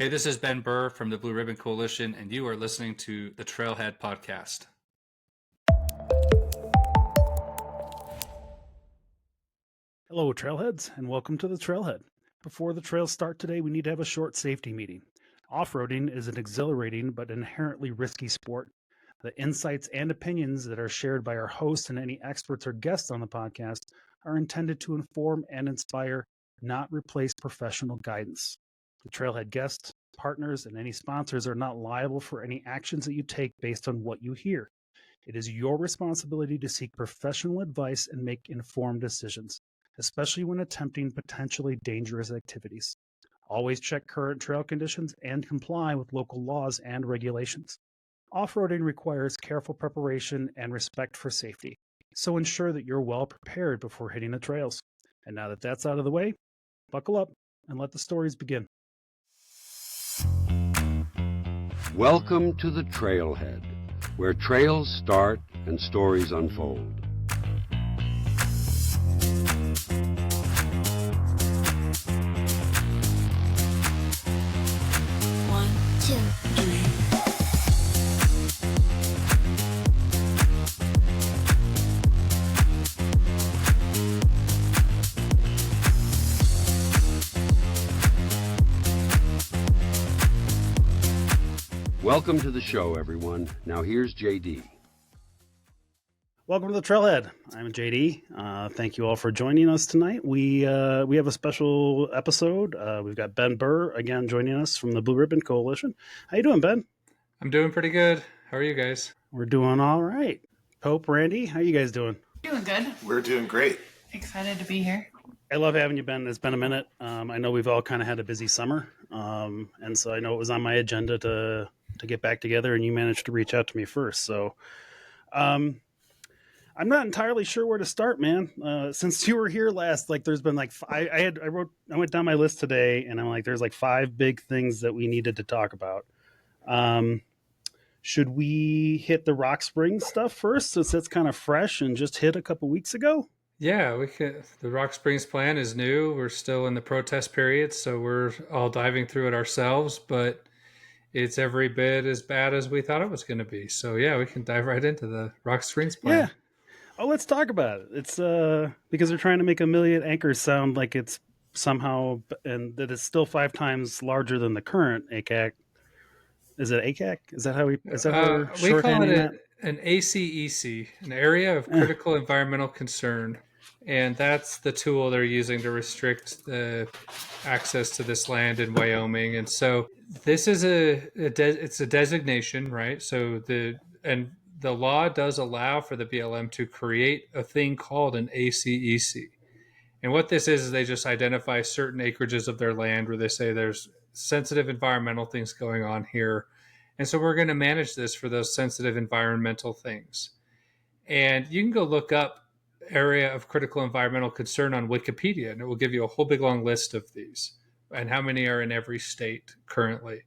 Hey, this is Ben Burr from the Blue Ribbon Coalition, and you are listening to the Trailhead Podcast. Hello, Trailheads, and welcome to the Trailhead. Before the trails start today, we need to have a short safety meeting. Off-roading is an exhilarating but inherently risky sport. The insights and opinions that are shared by our hosts and any experts or guests on the podcast are intended to inform and inspire, not replace professional guidance. The Trailhead guests, partners, and any sponsors are not liable for any actions that you take based on what you hear. It is your responsibility to seek professional advice and make informed decisions, especially when attempting potentially dangerous activities. Always check current trail conditions and comply with local laws and regulations. Off-roading requires careful preparation and respect for safety, so ensure that you're well prepared before hitting the trails. And now that that's out of the way, buckle up and let the stories begin. Welcome to the Trailhead, where trails start and stories unfold. One, two, three. Welcome to the show, everyone. Now here's JD. Welcome to the Trailhead. I'm JD. Thank you all for joining us tonight. We have a special episode. We've got Ben Burr again joining us from the Blue Ribbon Coalition. How you doing, Ben? I'm doing pretty good. How are you guys? We're doing all right. Pope, Randy, how you guys doing? Doing good. We're doing great. Excited to be here. I love having you, Ben. It's been a minute. I know we've all kind of had a busy summer, and so I know it was on my agenda to get back together, and you managed to reach out to me first. So I'm not entirely sure where to start, man. Since you were here last, there's been I went down my list today, and I'm like, there's 5 big things that we needed to talk about. Should we hit the Rock Springs stuff first, since it's kind of fresh and just hit a couple weeks ago? Yeah, we could. The Rock Springs plan is new. We're still in the protest period, so we're all diving through it ourselves, but it's every bit as bad as we thought it was going to be. So yeah, we can dive right into the Rock Springs plan. Yeah. Oh, let's talk about it. It's because they're trying to make 1 million acres sound like it's somehow, and that it's still 5 times larger than the current ACEC. Is it ACEC? Is that how we're we call shorthanding that? an ACEC, an area of critical environmental concern. And that's the tool they're using to restrict the access to this land in Wyoming. And so this is it's a designation, right? So the law does allow for the BLM to create a thing called an ACEC. And what this is they just identify certain acreages of their land where they say there's sensitive environmental things going on here. And so we're going to manage this for those sensitive environmental things. And you can go look up area of critical environmental concern on Wikipedia, and it will give you a whole big long list of these and how many are in every state currently.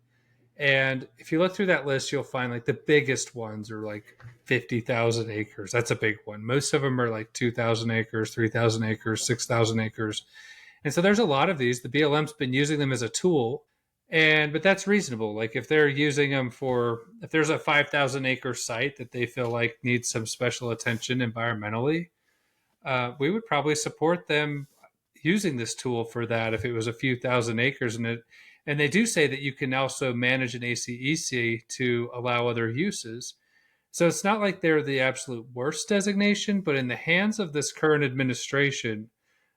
And if you look through that list, you'll find the biggest ones are 50,000 acres. That's a big one. Most of them are 2,000 acres, 3,000 acres, 6,000 acres. And so there's a lot of these. The BLM's been using them as a tool, but that's reasonable. If they're using them if there's a 5,000 acre site that they feel needs some special attention environmentally, we would probably support them using this tool for that if it was a few thousand acres. And they do say that you can also manage an ACEC to allow other uses. So it's not like they're the absolute worst designation, but in the hands of this current administration,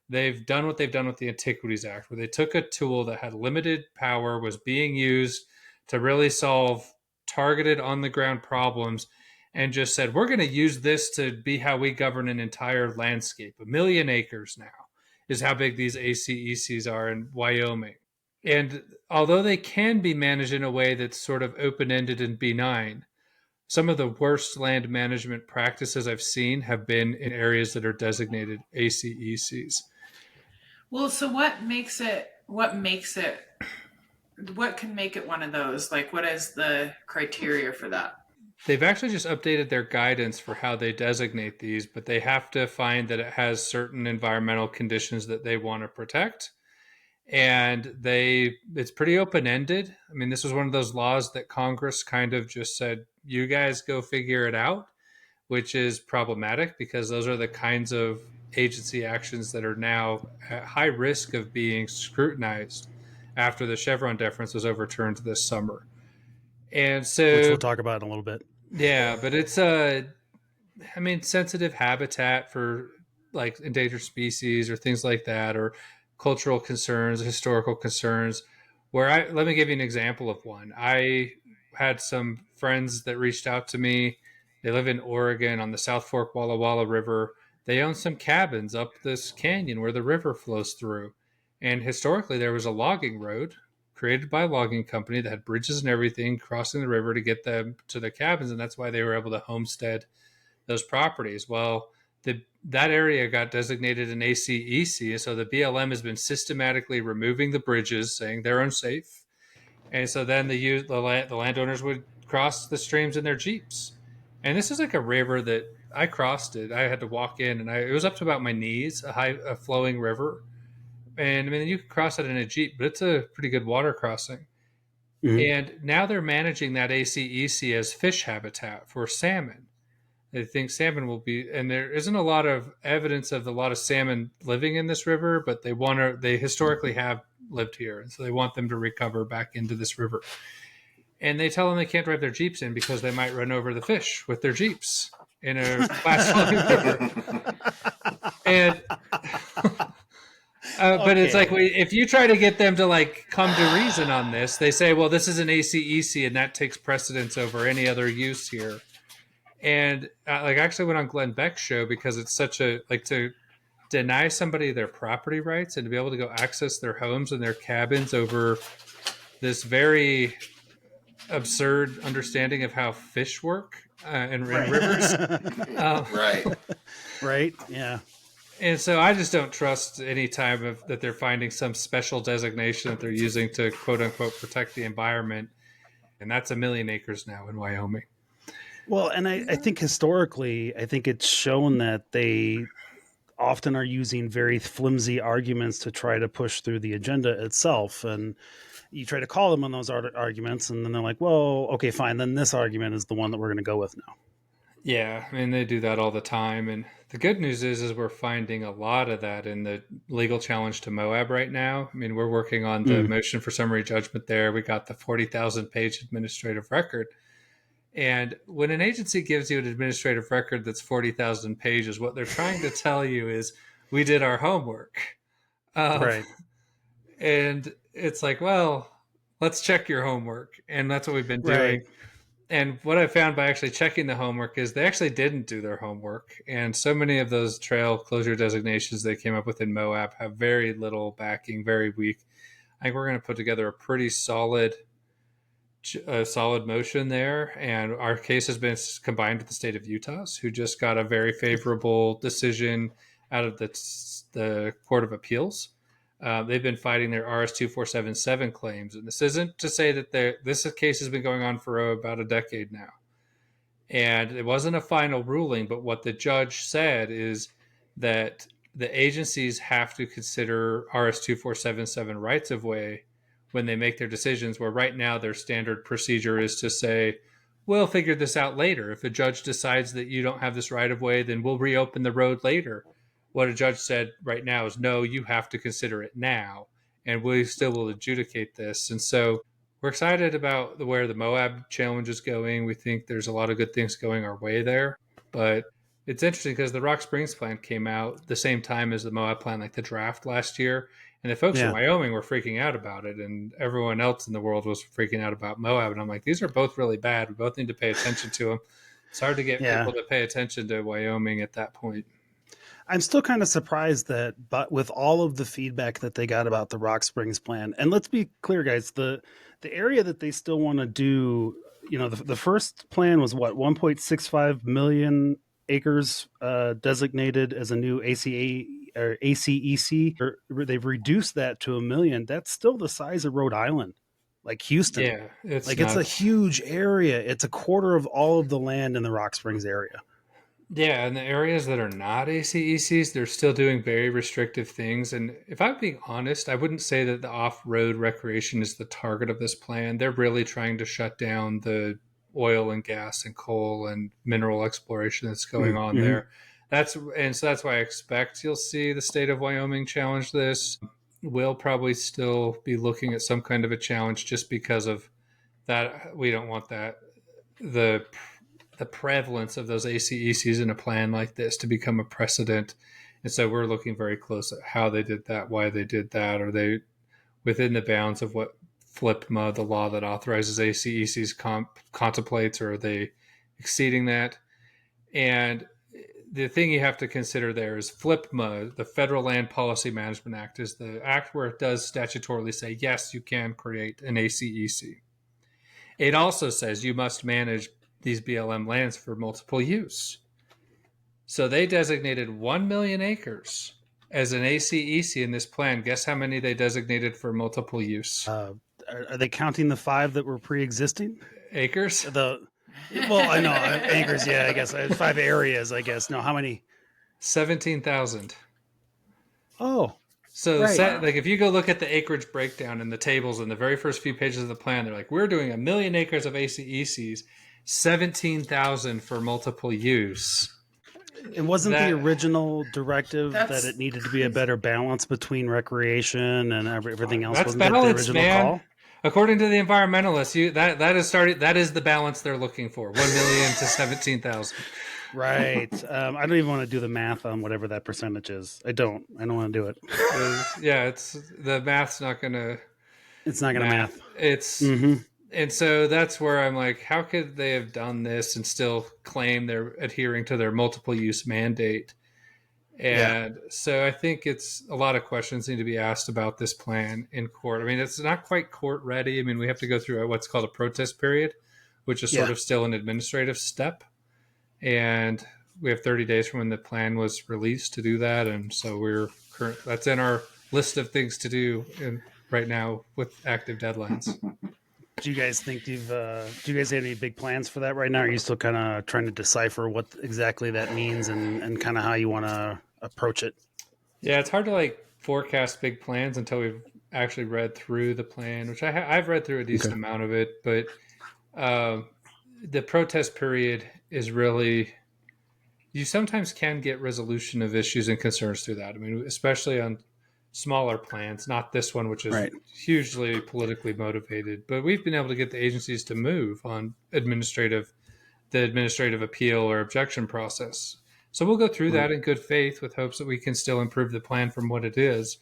they've done what they've done with the Antiquities Act, where they took a tool that had limited power, was being used to really solve targeted on-the-ground problems, and just said, we're going to use this to be how we govern an entire landscape. 1 million acres now is how big these ACECs are in Wyoming. And although they can be managed in a way that's sort of open-ended and benign, some of the worst land management practices I've seen have been in areas that are designated ACECs. Well, so what can make it one of those? What is the criteria for that? They've actually just updated their guidance for how they designate these, but they have to find that it has certain environmental conditions that they want to protect. and it's pretty open-ended. I mean, this was one of those laws that Congress kind of just said, you guys go figure it out, which is problematic because those are the kinds of agency actions that are now at high risk of being scrutinized after the Chevron deference was overturned this summer. And which we'll so, talk about in a little bit. yeah, but it's sensitive habitat for like endangered species or things like that, or cultural concerns, historical concerns. Let me give you an example of one. I had some friends that reached out to me. They live in Oregon on the South Fork Walla Walla River. They own some cabins up this canyon where the river flows through. And historically, there was a logging road created by a logging company that had bridges and everything crossing the river to get them to their cabins. And that's why they were able to homestead those properties. Well, that area got designated an ACEC, so the BLM has been systematically removing the bridges, saying they're unsafe, and so then the landowners would cross the streams in their jeeps. And this is like a river that I crossed it. I had to walk in, and it was up to about my knees, a flowing river. And I mean, you could cross it in a jeep, but it's a pretty good water crossing. Mhm. And now they're managing that ACEC as fish habitat for salmon. They think salmon will be, and there isn't a lot of evidence of a lot of salmon living in this river, but they historically have lived here. And so they want them to recover back into this river. And they tell them they can't drive their Jeeps in because they might run over the fish with their Jeeps in a fast flowing river. And, but it's like, if you try to get them to like come to reason on this, they say, well, this is an ACEC and that takes precedence over any other use here. And I actually went on Glenn Beck's show because it's such a to deny somebody their property rights and to be able to go access their homes and their cabins over this very absurd understanding of how fish work in rivers. Right. Yeah. And so I just don't trust any time that they're finding some special designation that they're using to quote unquote protect the environment. And that's 1 million acres now in Wyoming. Well, and I think historically, I think it's shown that they often are using very flimsy arguments to try to push through the agenda itself. And you try to call them on those arguments, and then they're like, well, okay, fine. Then this argument is the one that we're going to go with now. Yeah, I mean, they do that all the time. And the good news is we're finding a lot of that in the legal challenge to Moab right now. I mean, we're working on the motion for summary judgment there. We got the 40,000 page administrative record. And when an agency gives you an administrative record that's 40,000 pages, what they're trying to tell you is we did our homework. Right. And it's like, well, let's check your homework. And that's what we've been doing. Right. And what I found by actually checking the homework is they actually didn't do their homework. And so many of those trail closure designations they came up with in Moab have very little backing, very weak. I think we're going to put together a pretty solid motion there, and our case has been combined with the state of Utah's, who just got a very favorable decision out of the Court of Appeals. They've been fighting their RS 2477 claims, and this isn't to say that this case has been going on for about a decade now, and it wasn't a final ruling, but what the judge said is that the agencies have to consider RS 2477 rights of way when they make their decisions, where right now their standard procedure is to say, we'll figure this out later. If a judge decides that you don't have this right of way, then we'll reopen the road later. What a judge said right now is, no, you have to consider it now, and we still will adjudicate this. And so we're excited about where the Moab challenge is going. We think there's a lot of good things going our way there. But it's interesting because the Rock Springs plan came out the same time as the Moab plan, like the draft last year. And the folks in Wyoming were freaking out about it, and everyone else in the world was freaking out about Moab. And I'm like, these are both really bad. We both need to pay attention to them. It's hard to get people to pay attention to Wyoming at that point. I'm still kind of surprised but with all of the feedback that they got about the Rock Springs plan, and let's be clear, guys, the area that they still want to do, the first plan was what, 1.65 million acres designated as a new ACA or ACEC. They've reduced that to 1 million. That's still the size of Rhode Island, like Houston. Yeah, it's a huge area. It's a quarter of all of the land in the Rock Springs area. Yeah, and the areas that are not ACECs, they're still doing very restrictive things. And if I'm being honest, I wouldn't say that the off-road recreation is the target of this plan. They're really trying to shut down the oil and gas and coal and mineral exploration that's going on Mm-hmm. there. So that's why I expect you'll see the state of Wyoming challenge this. We'll probably still be looking at some kind of a challenge just because of that. We don't want that the prevalence of those ACECs in a plan like this to become a precedent. And so we're looking very close at how they did that, why they did that. Are they within the bounds of what FLPMA, the law that authorizes ACECs, contemplates, or are they exceeding that? And the thing you have to consider there is FLPMA, the Federal Land Policy Management Act, is the act where it does statutorily say, yes, you can create an ACEC. It also says you must manage these BLM lands for multiple use. So they designated 1 million acres as an ACEC in this plan. Guess how many they designated for multiple use? Are they counting the 5 that were pre-existing? Acres? Well, I know acres. Yeah, I guess 5 areas. I guess. No, how many? 17,000. Oh, So right. like if you go look at the acreage breakdown in the tables in the very first few pages of the plan, they're like, we're doing 1 million acres of ACECs, 17,000 for multiple use. And wasn't the original directive that That's it needed to be a better balance between recreation and everything else? That's Wasn't that the balance, original man. call? According to the environmentalists, that is the balance they're looking for: 1 million to 17,000. Right. I don't even want to do the math on whatever that percentage is. I don't want to do it. Yeah, it's the math's not gonna. It's not going to math. It's Mm-hmm. And so that's where I'm like, how could they have done this and still claim they're adhering to their multiple use mandate? And so I think it's a lot of questions need to be asked about this plan in court. I mean, it's not quite court ready. I mean, we have to go through what's called a protest period, which is sort of still an administrative step. And we have 30 days from when the plan was released to do that. And so that's in our list of things to do right now with active deadlines. Do you guys think do you guys have any big plans for that right now? Are you still kind of trying to decipher what exactly that means and kind of how you want to approach it? Yeah, it's hard to forecast big plans until we've actually read through the plan, which I've read through a decent amount of it. But the protest period is really, you sometimes can get resolution of issues and concerns through that. I mean, especially on smaller plans, not this one, which is hugely politically motivated. But we've been able to get the agencies to move on the administrative appeal or objection process. So we'll go through that in good faith with hopes that we can still improve the plan from what it is.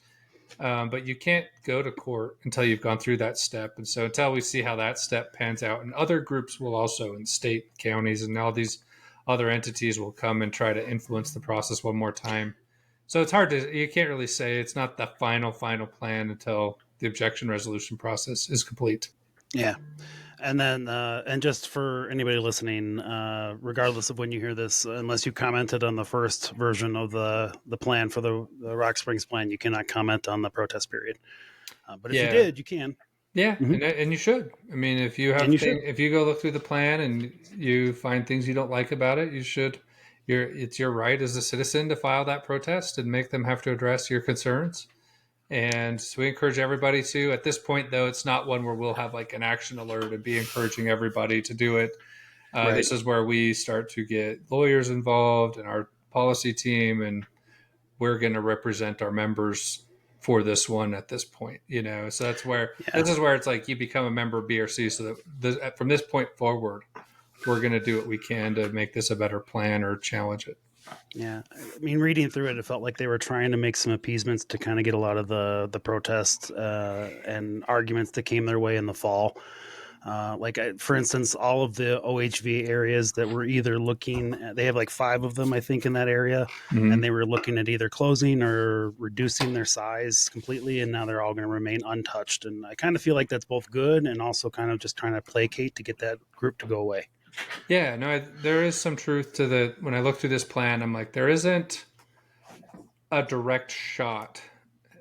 But you can't go to court until you've gone through that step. And so until we see how that step pans out, and other groups will also, in state, counties, and all these other entities will come and try to influence the process one more time. So it's you can't really say it's not the final plan until the objection resolution process is complete. Yeah. And then, and just for anybody listening, regardless of when you hear this, unless you commented on the first version of the plan for the Rock Springs plan, you cannot comment on the protest period. But if you did, you can. Yeah, and you should. I mean, if you have if you go look through the plan and you find things you don't like about it, you should. It's your right as a citizen to file that protest and make them have to address your concerns. And so we encourage everybody to. At this point, though, it's not one where we'll have an action alert and be encouraging everybody to do it. This is where we start to get lawyers involved and our policy team, and we're going to represent our members for this one at this point. So this is where it's like you become a member of BRC, so that from this point forward, we're going to do what we can to make this a better plan or challenge it. Yeah. I mean, reading through it, it felt like they were trying to make some appeasements to kind of get a lot of the protests and arguments that came their way in the fall. For instance, all of the OHV areas that were either looking at, they have 5 of them, I think, in that area. Mm-hmm. And they were looking at either closing or reducing their size completely. And now they're all going to remain untouched. And I kind of feel like that's both good and also kind of just trying to placate to get that group to go away. Yeah, no, there is some truth to when I look through this plan, I'm like, there isn't a direct shot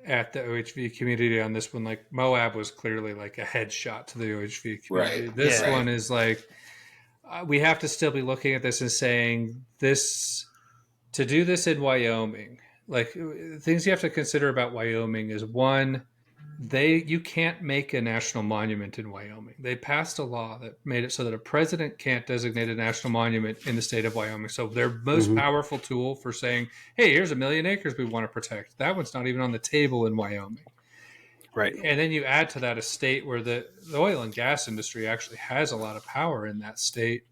at the OHV community on this one. Moab was clearly a headshot to the OHV community. This one is we have to still be looking at this and saying this to do this in Wyoming. Like things you have to consider about Wyoming is one, you can't make a national monument in Wyoming. They passed a law that made it so that a president can't designate a national monument in the state of Wyoming. So their most powerful tool for saying, hey, here's 1,000,000 acres we want to protect, that one's not even on the table in Wyoming. Right. And then you add to that a state where the oil and gas industry actually has a lot of power in that state.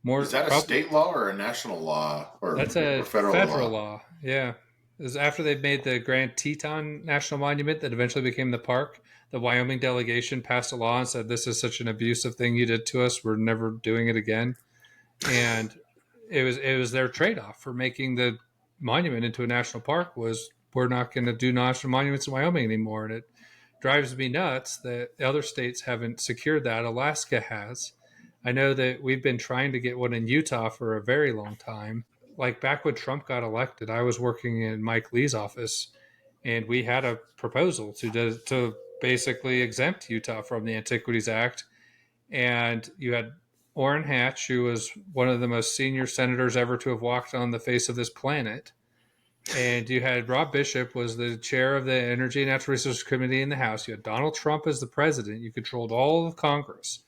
Is that a state law or a national law or that's a federal law? Yeah. It was after they made the Grand Teton National Monument that eventually became the park. The Wyoming delegation passed a law and said, this is such an abusive thing you did to us. We're never doing it again. And it was their trade-off for making the monument into a national park was we're not going to do national monuments in Wyoming anymore. And it drives me nuts that the other states haven't secured that. Alaska has. I know that we've been trying to get one in Utah for a very long time. Like back when Trump got elected, I was working in Mike Lee's office, and we had a proposal to basically exempt Utah from the Antiquities Act. And you had Orrin Hatch, who was one of the most senior senators ever to have walked on the face of this planet. And you had Rob Bishop was the chair of the Energy and Natural Resources Committee in the House. You had Donald Trump as the president. You controlled all of Congress.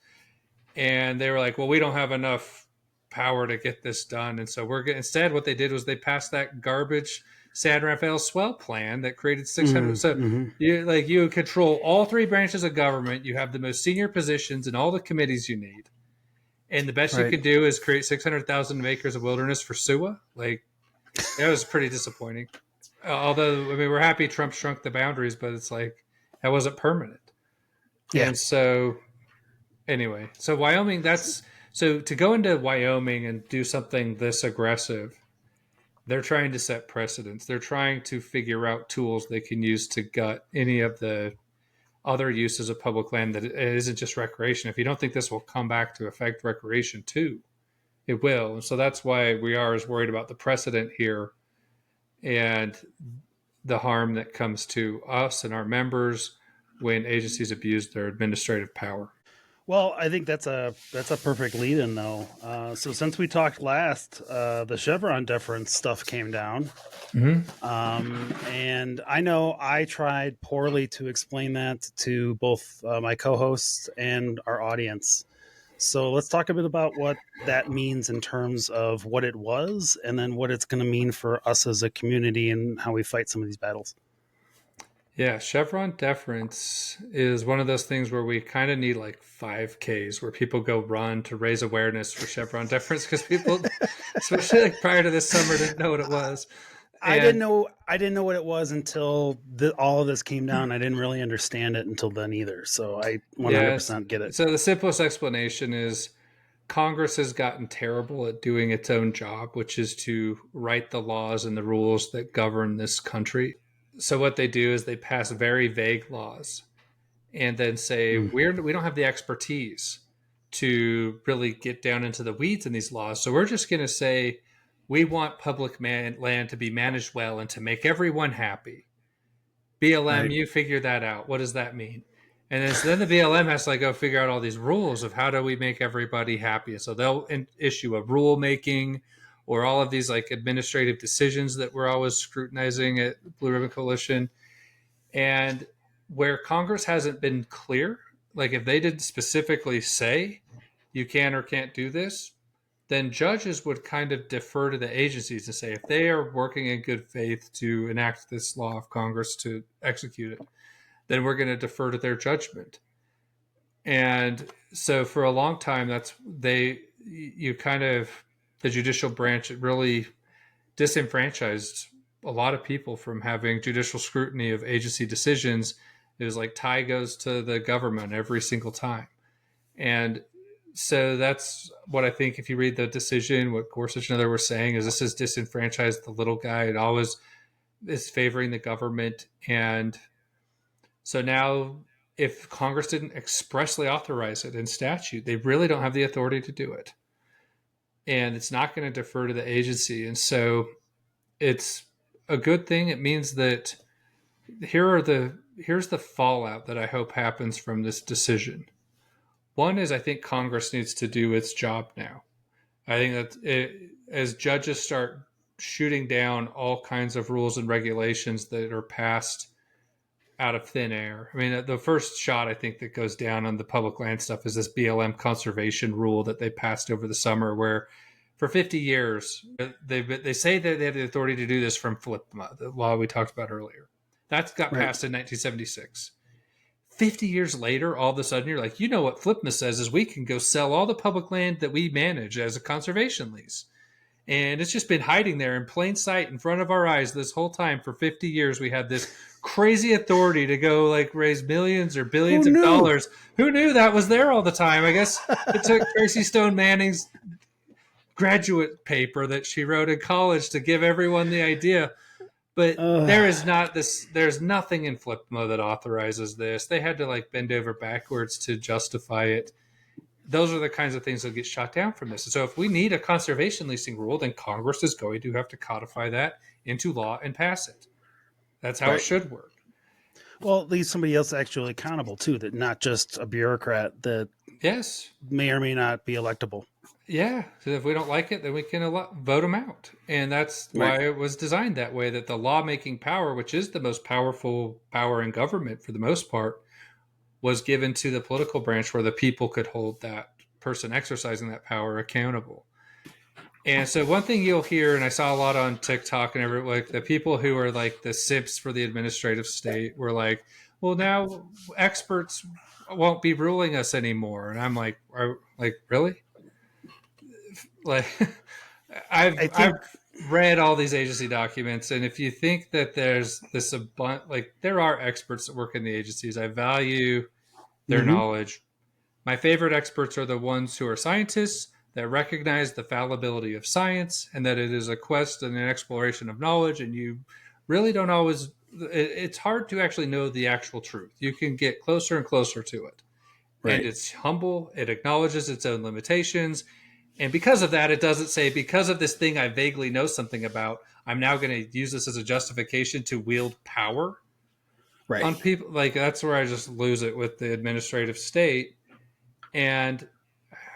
And they were like, well, we don't have enough power to get this done. And so instead what they did was they passed that garbage San Rafael swell plan that created 600. You control all three branches of government. You have the most senior positions in all the committees you need. And the best you can do is create 600,000 acres of wilderness for SUA. Like, that was pretty disappointing. Although, I mean, we're happy Trump shrunk the boundaries, but it's like, that wasn't permanent. Yeah. And so, anyway, so Wyoming, so to go into Wyoming and do something this aggressive, they're trying to set precedents. They're trying to figure out tools they can use to gut any of the other uses of public land that it isn't just recreation. If you don't think this will come back to affect recreation too, it will. And so that's why we are as worried about the precedent here and the harm that comes to us and our members when agencies abuse their administrative power. Well, I think that's a perfect lead-in, though. So since we talked last, the Chevron deference stuff came down, and I know I tried poorly to explain that to both my co-hosts and our audience. So let's talk a bit about what that means in terms of what it was, and then what it's going to mean for us as a community and how we fight some of these battles. Yeah, Chevron deference is one of those things where we kind of need like 5Ks where people go run to raise awareness for Chevron deference because people, especially like prior to this summer, didn't know what it was. And I didn't know what it was until all of this came down. I didn't really understand it until then either. So I 100% get it. So the simplest explanation is Congress has gotten terrible at doing its own job, which is to write the laws and the rules that govern this country. So what they do is they pass very vague laws and then say, we don't have the expertise to really get down into the weeds in these laws. So we're just going to say, we want public land to be managed well and to make everyone happy. BLM, you figure that out. What does that mean? And then the BLM has to go figure out all these rules of how do we make everybody happy. So they'll issue a rule making or all of these administrative decisions that we're always scrutinizing at Blue Ribbon Coalition. And where Congress hasn't been clear, like if they didn't specifically say you can or can't do this, then judges would kind of defer to the agencies and say if they are working in good faith to enact this law of Congress to execute it, then we're going to defer to their judgment. And so for a long time, the judicial branch, it really disenfranchised a lot of people from having judicial scrutiny of agency decisions. It was like tie goes to the government every single time. And so that's what I think if you read the decision, what Gorsuch and others were saying is this has disenfranchised the little guy. It always is favoring the government. And so now if Congress didn't expressly authorize it in statute, they really don't have the authority to do it. And it's not going to defer to the agency. And so it's a good thing. It means that here's the fallout that I hope happens from this decision. One is I think Congress needs to do its job now. I think that as judges start shooting down all kinds of rules and regulations that are passed out of thin air. I mean, the first shot I think that goes down on the public land stuff is this BLM conservation rule that they passed over the summer, where for 50 years they say that they have the authority to do this from FLIPMA, the law we talked about earlier. That got passed in 1976. 50 years later, all of a sudden you're like, you know what FLIPMA says is we can go sell all the public land that we manage as a conservation lease. And it's just been hiding there in plain sight in front of our eyes this whole time. For 50 years, we had this crazy authority to go like raise millions or billions of dollars. Who knew that was there all the time? I guess it took Tracy Stone Manning's graduate paper that she wrote in college to give everyone the idea. But there is not this. There's nothing in FLIPMA that authorizes this. They had to like bend over backwards to justify it. Those are the kinds of things that get shot down from this. So if we need a conservation leasing rule, then Congress is going to have to codify that into law and pass it. That's how it should work. Well, at least somebody else actually accountable too, that not just a bureaucrat that may or may not be electable. Yeah. So if we don't like it, then we can vote them out. And that's why it was designed that way, that the lawmaking power, which is the most powerful power in government for the most part, was given to the political branch where the people could hold that person exercising that power accountable. And so one thing you'll hear, and I saw a lot on TikTok and everywhere, like the people who are like the simps for the administrative state were like, well, now experts won't be ruling us anymore. And I'm like, really? Like, I've read all these agency documents, and if you think that there's this like there are experts that work in the agencies, I value their knowledge. My favorite experts are the ones who are scientists that recognize the fallibility of science and that it is a quest and an exploration of knowledge, and you really don't always. It's hard to actually know the actual truth. You can get closer and closer to it, and it's humble. It acknowledges its own limitations. And because of that, it doesn't say, because of this thing I vaguely know something about, I'm now going to use this as a justification to wield power on people. Like, that's where I just lose it with the administrative state. And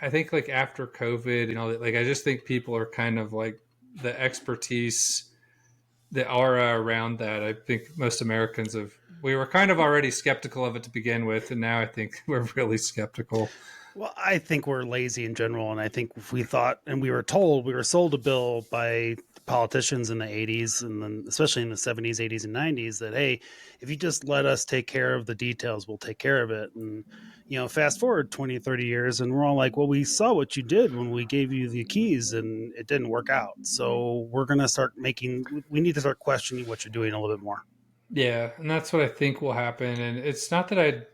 I think, like, after COVID, you know, like, I just think people are kind of like the expertise, the aura around that. I think most Americans we were kind of already skeptical of it to begin with. And now I think we're really skeptical. Well, I think we're lazy in general, and I think if we thought, and we were sold a bill by politicians in the 80s, and then especially in the 70s, 80s, and 90s, that, hey, if you just let us take care of the details, we'll take care of it. And, you know, fast forward 20, 30 years, and we're all like, well, we saw what you did when we gave you the keys, and it didn't work out. So we're going to we need to start questioning what you're doing a little bit more. Yeah, and that's what I think will happen. And it's not that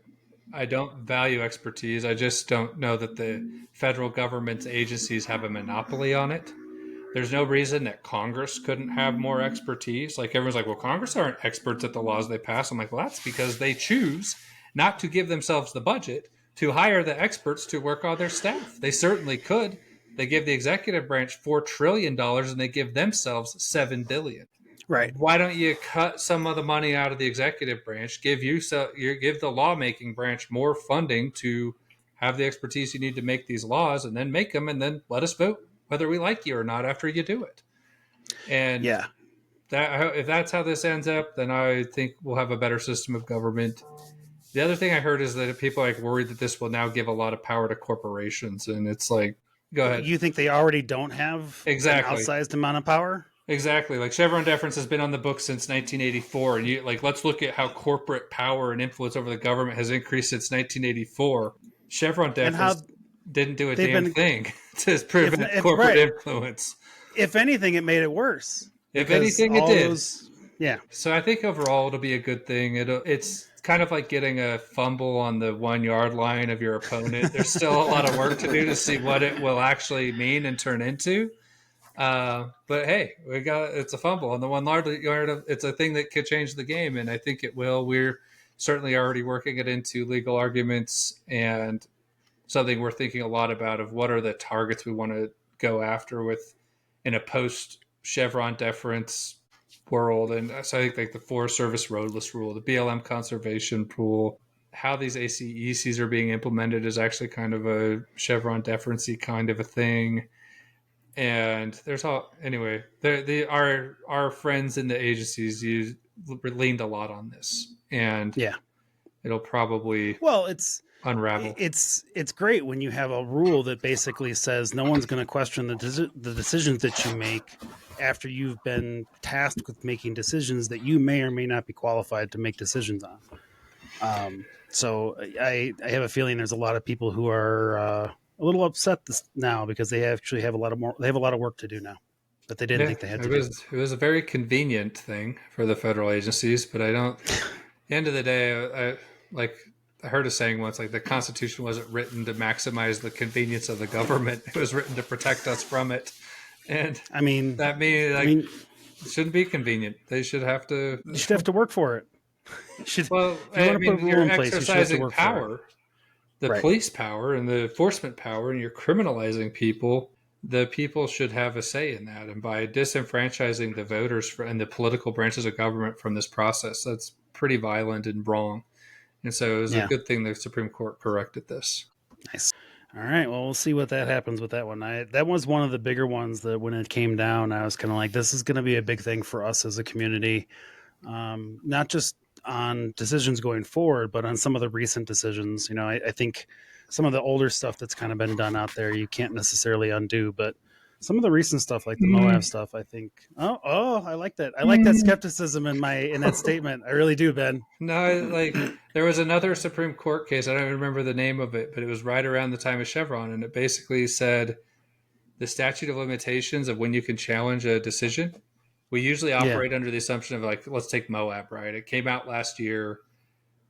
I don't value expertise. I just don't know that the federal government's agencies have a monopoly on it. There's no reason that Congress couldn't have more expertise. Like, everyone's like, well, Congress aren't experts at the laws they pass. I'm like, well, that's because they choose not to give themselves the budget to hire the experts to work on their staff. They certainly could. They give the executive branch $4 trillion and they give themselves $7 billion. Right. Why don't you cut some of the money out of the executive branch, give the lawmaking branch more funding to have the expertise you need to make these laws, and then make them, and then let us vote whether we like you or not after you do it. And if that's how this ends up, then I think we'll have a better system of government. The other thing I heard is that people are like worried that this will now give a lot of power to corporations, and it's like, go ahead. You think they already don't have an outsized amount of power? Exactly. Like, Chevron deference has been on the books since 1984. And let's look at how corporate power and influence over the government has increased since 1984. Chevron deference didn't do a damn thing to prevent corporate influence. If anything, it made it worse. If anything, it did. Yeah. So I think overall it'll be a good thing. It's kind of like getting a fumble on the 1 yard line of your opponent. There's still a lot of work to do to see what it will actually mean and turn into. But hey, it's a fumble on the 1 yard. It's a thing that could change the game, and I think it will. We're certainly already working it into legal arguments, and something we're thinking a lot about of what are the targets we want to go after with in a post Chevron deference world. And so I think like the Forest Service roadless rule, the BLM conservation rule, how these ACECs are being implemented is actually kind of a Chevron deference-y kind of a thing. And there's all anyway. Our friends in the agencies leaned a lot on this, and Yeah. it'll probably Well, it's unravel. it's great when you have a rule that basically says no one's going to question the decisions that you make after you've been tasked with making decisions that you may or may not be qualified to make decisions on. So I have a feeling there's a lot of people who are a little upset now because they actually have a lot of work to do now that they didn't Yeah, think they had it to do. was a very convenient thing for the federal agencies, but I don't. At the end of the day, I heard a saying once, like the Constitution wasn't written to maximize the convenience of the government; it was written to protect us from it. And I mean, that means I mean, it shouldn't be convenient. They should have to. you should have to work for it. If Well, you want I to put mean, a rule you're in place, you should have to exercising work for it. power, the Right. police power and the enforcement power, and you're criminalizing people. The people should have a say in that. And by disenfranchising the voters and the political branches of government from this process, that's pretty violent and wrong. And so it was a good thing the Supreme Court corrected this. Nice. All right. Well, we'll see what that happens with that one. That was one of the bigger ones that when it came down, I was kind of like, this is going to be a big thing for us as a community. Not just on decisions going forward, but on some of the recent decisions. You know, I think some of the older stuff that's kind of been done out there, you can't necessarily undo, but some of the recent stuff, like the Moab stuff, I think. Oh, I like that. I like that skepticism in that statement. I really do, Ben. No, like there was another Supreme Court case. I don't even remember the name of it, but it was right around the time of Chevron, and it basically said the statute of limitations of when you can challenge a decision. We usually operate under the assumption of like, let's take Moab, right? It came out last year.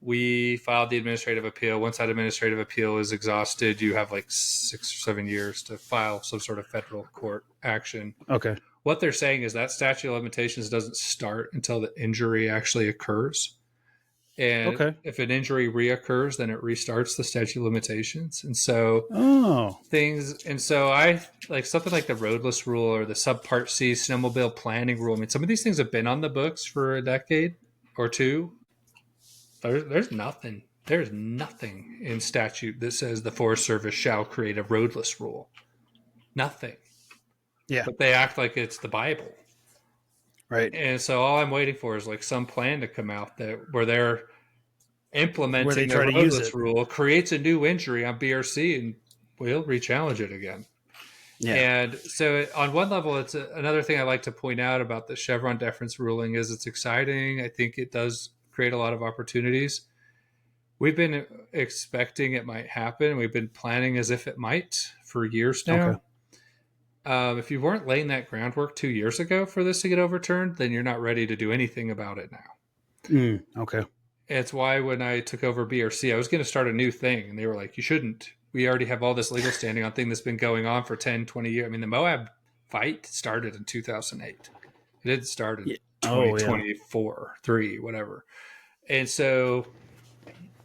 We filed the administrative appeal. Once that administrative appeal is exhausted, you have like 6 or 7 years to file some sort of federal court action. Okay. What they're saying is that statute of limitations doesn't start until the injury actually occurs. And if an injury reoccurs, then it restarts the statute of limitations. And so I like something like the roadless rule or the subpart C snowmobile planning rule. I mean, some of these things have been on the books for a decade or two. There's nothing in statute that says the Forest Service shall create a roadless rule. Nothing. Yeah. But they act like it's the Bible. Right. And so all I'm waiting for is like some plan to come out where they're implementing the roadless rule, creates a new injury on BRC, and we'll re-challenge it again. Yeah. And so on one level, it's another thing I like to point out about the Chevron deference ruling is it's exciting. I think it does create a lot of opportunities. We've been expecting it might happen. We've been planning as if it might for years now. Okay. If you weren't laying that groundwork 2 years ago for this to get overturned, then you're not ready to do anything about it now. Okay. It's why when I took over BRC, I was going to start a new thing. And they were like, you shouldn't. We already have all this legal standing on thing that's been going on for 10, 20 years. I mean, the Moab fight started in 2008. It didn't start in 2024, 3, whatever. And so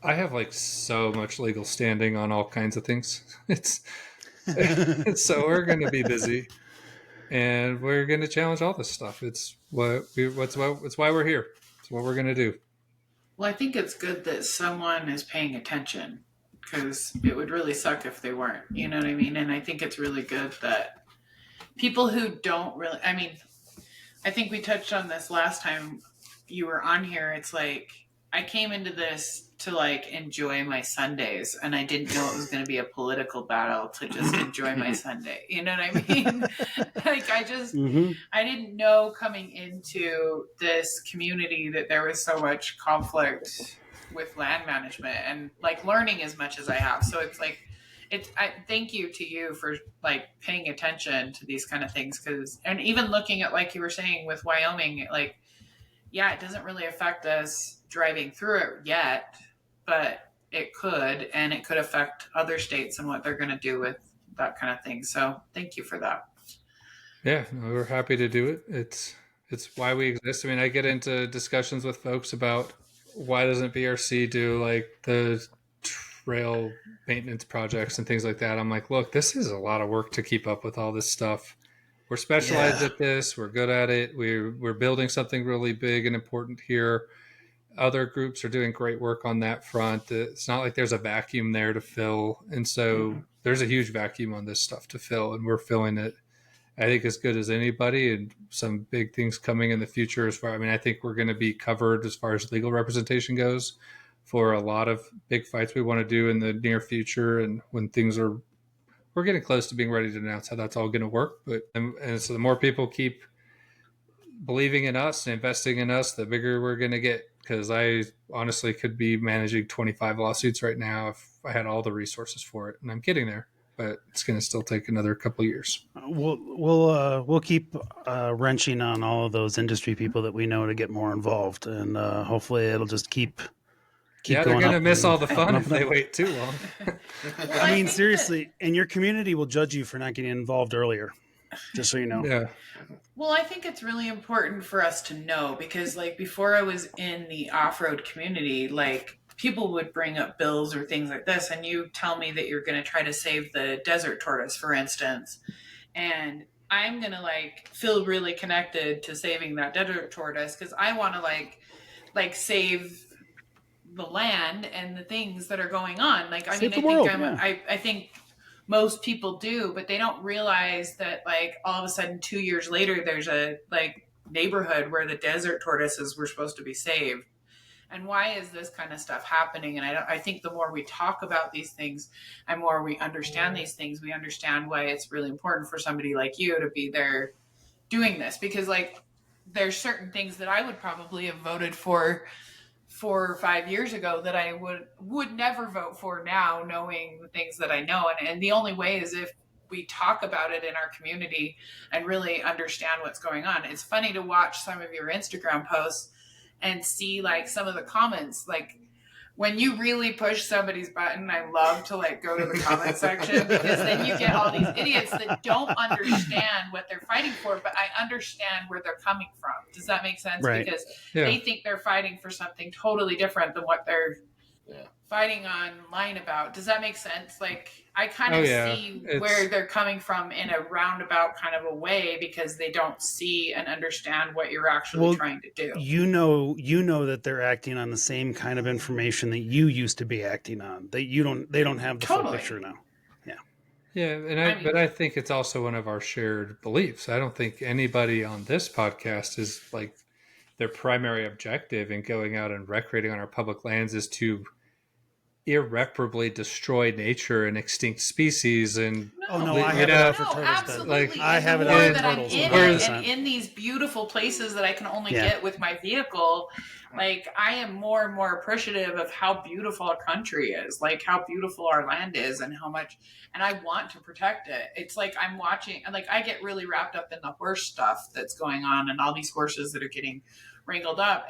I have like so much legal standing on all kinds of things. So we're going to be busy, and we're going to challenge all this stuff. It's why we're here. It's what we're going to do. Well, I think it's good that someone is paying attention, because it would really suck if they weren't. You know what I mean? And I think it's really good that people who don't really, I mean, I think we touched on this last time you were on here. It's like, I came into this to like enjoy my Sundays, and I didn't know it was going to be a political battle to just enjoy my Sunday. You know what I mean? Like I didn't know coming into this community that there was so much conflict with land management and like learning as much as I have. So it's like, I thank you to you for like paying attention to these kind of things. And even looking at, like you were saying with Wyoming, like, yeah, it doesn't really affect us driving through it yet, but it could, and it could affect other states and what they're going to do with that kind of thing. So thank you for that. Yeah, we're happy to do it. It's why we exist. I mean, I get into discussions with folks about why doesn't BRC do like the trail maintenance projects and things like that. I'm like, look, this is a lot of work to keep up with all this stuff. We're specialized at this. We're good at it. We're building something really big and important here. Other groups are doing great work on that front. It's not like there's a vacuum there to fill. And so there's a huge vacuum on this stuff to fill, and we're filling it. I think as good as anybody, and some big things coming in the future. I think we're going to be covered as far as legal representation goes for a lot of big fights we want to do in the near future, and when we're getting close to being ready to announce how that's all going to work. And so the more people keep believing in us and investing in us, the bigger we're going to get. Because I honestly could be managing 25 lawsuits right now if I had all the resources for it, and I'm getting there. But it's going to still take another couple of years. We'll keep wrenching on all of those industry people that we know to get more involved, and hopefully it'll just keep they're going to miss all the fun if they wait too long. Well, I mean, think seriously, and your community will judge you for not getting involved earlier, just so you know. Yeah. Well, I think it's really important for us to know because, like, before I was in the off-road community, like, people would bring up bills or things like this, and you tell me that you're going to try to save the desert tortoise, for instance, and I'm going to, like, feel really connected to saving that desert tortoise because I want to, like save the land and the things that are going on. Like, I Save mean, the world, I think most people do, but they don't realize that, like, all of a sudden 2 years later there's a, like, neighborhood where the desert tortoises were supposed to be saved. And why is this kind of stuff happening? And I think the more we talk about these things and more we understand these things, we understand why it's really important for somebody like you to be there doing this, because, like, there's certain things that I would probably have voted for 4 or 5 years ago that I would never vote for now, knowing the things that I know. And the only way is if we talk about it in our community and really understand what's going on. It's funny to watch some of your Instagram posts and see, like, some of the comments, like, when you really push somebody's button, I love to, like, go to the comment section because then you get all these idiots that don't understand what they're fighting for, but I understand where they're coming from. Does that make sense? Right. Because they think they're fighting for something totally different than what they're fighting online about. Does that make sense? Like, I kind of see where they're coming from in a roundabout kind of a way because they don't see and understand what you're actually trying to do. You know that they're acting on the same kind of information that you used to be acting on. They don't have the full picture now. Yeah, but I think it's also one of our shared beliefs. I don't think anybody on this podcast is, like, their primary objective in going out and recreating on our public lands is to irreparably destroy nature and extinct species. And I have it out for turtles. Absolutely. Like, I have it out out for turtles. And in these beautiful places that I can only get with my vehicle, like, I am more and more appreciative of how beautiful our country is, like how beautiful our land is, and how much, and I want to protect it. It's like I'm watching, like, I get really wrapped up in the horse stuff that's going on and all these horses that are getting wrangled up.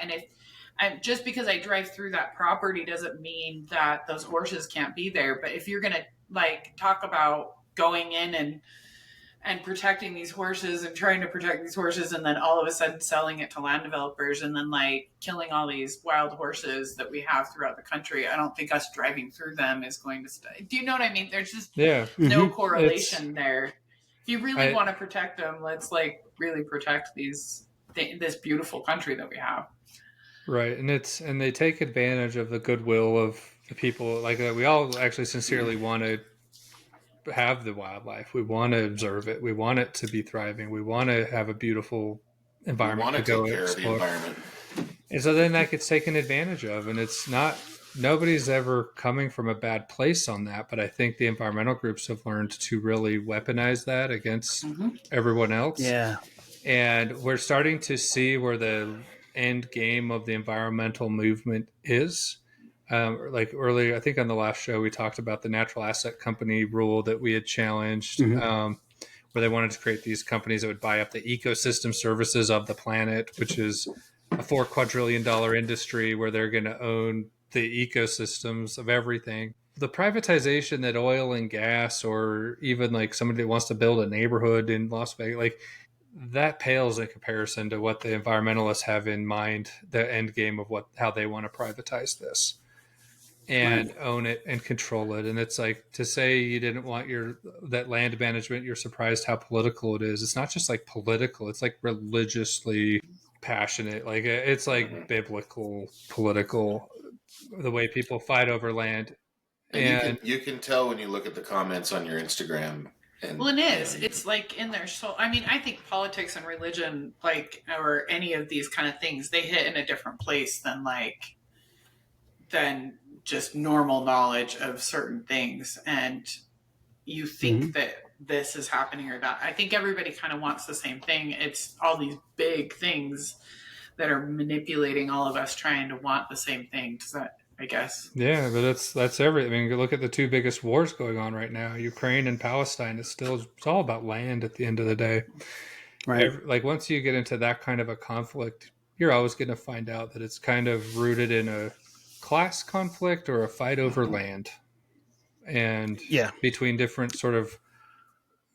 And just because I drive through that property doesn't mean that those horses can't be there. But if you're going to, like, talk about going in and protecting these horses and trying to protect these horses and then all of a sudden selling it to land developers and then, like, killing all these wild horses that we have throughout the country, I don't think us driving through them is going to stay. Do you know what I mean? There's just no correlation there. If you really want to protect them, let's, like, really protect this beautiful country that we have. Right, and they take advantage of the goodwill of the people. Like, we all actually sincerely want to have the wildlife. We want to observe it. We want it to be thriving. We want to have a beautiful environment. We want to take care of the environment. And so then that gets taken advantage of, and it's not. Nobody's ever coming from a bad place on that, but I think the environmental groups have learned to really weaponize that against everyone else. Yeah, and we're starting to see where the end game of the environmental movement is. Like earlier, I think on the last show, we talked about the natural asset company rule that we had challenged, where they wanted to create these companies that would buy up the ecosystem services of the planet, which is a $4 quadrillion industry where they're going to own the ecosystems of everything. The privatization that oil and gas, or even like somebody that wants to build a neighborhood in Las Vegas, like, that pales in comparison to what the environmentalists have in mind, the end game of how they want to privatize this and own it and control it. And it's like, to say you didn't want that land management, you're surprised how political it is. It's not just like political, it's like religiously passionate. Like, it's like biblical political, the way people fight over land. And you can tell when you look at the comments on your Instagram And, Well, it is. It's like in their soul. I mean, I think politics and religion, like, or any of these kind of things, they hit in a different place than just normal knowledge of certain things. And you think that this is happening or that. I think everybody kind of wants the same thing. It's all these big things that are manipulating all of us trying to want the same thing. Does that, I guess? Yeah, but that's everything. I mean, look at the two biggest wars going on right now, Ukraine and Palestine. It's all about land at the end of the day. Right. Like once you get into that kind of a conflict, you're always going to find out that it's kind of rooted in a class conflict or a fight over land, and Yeah. between different sort of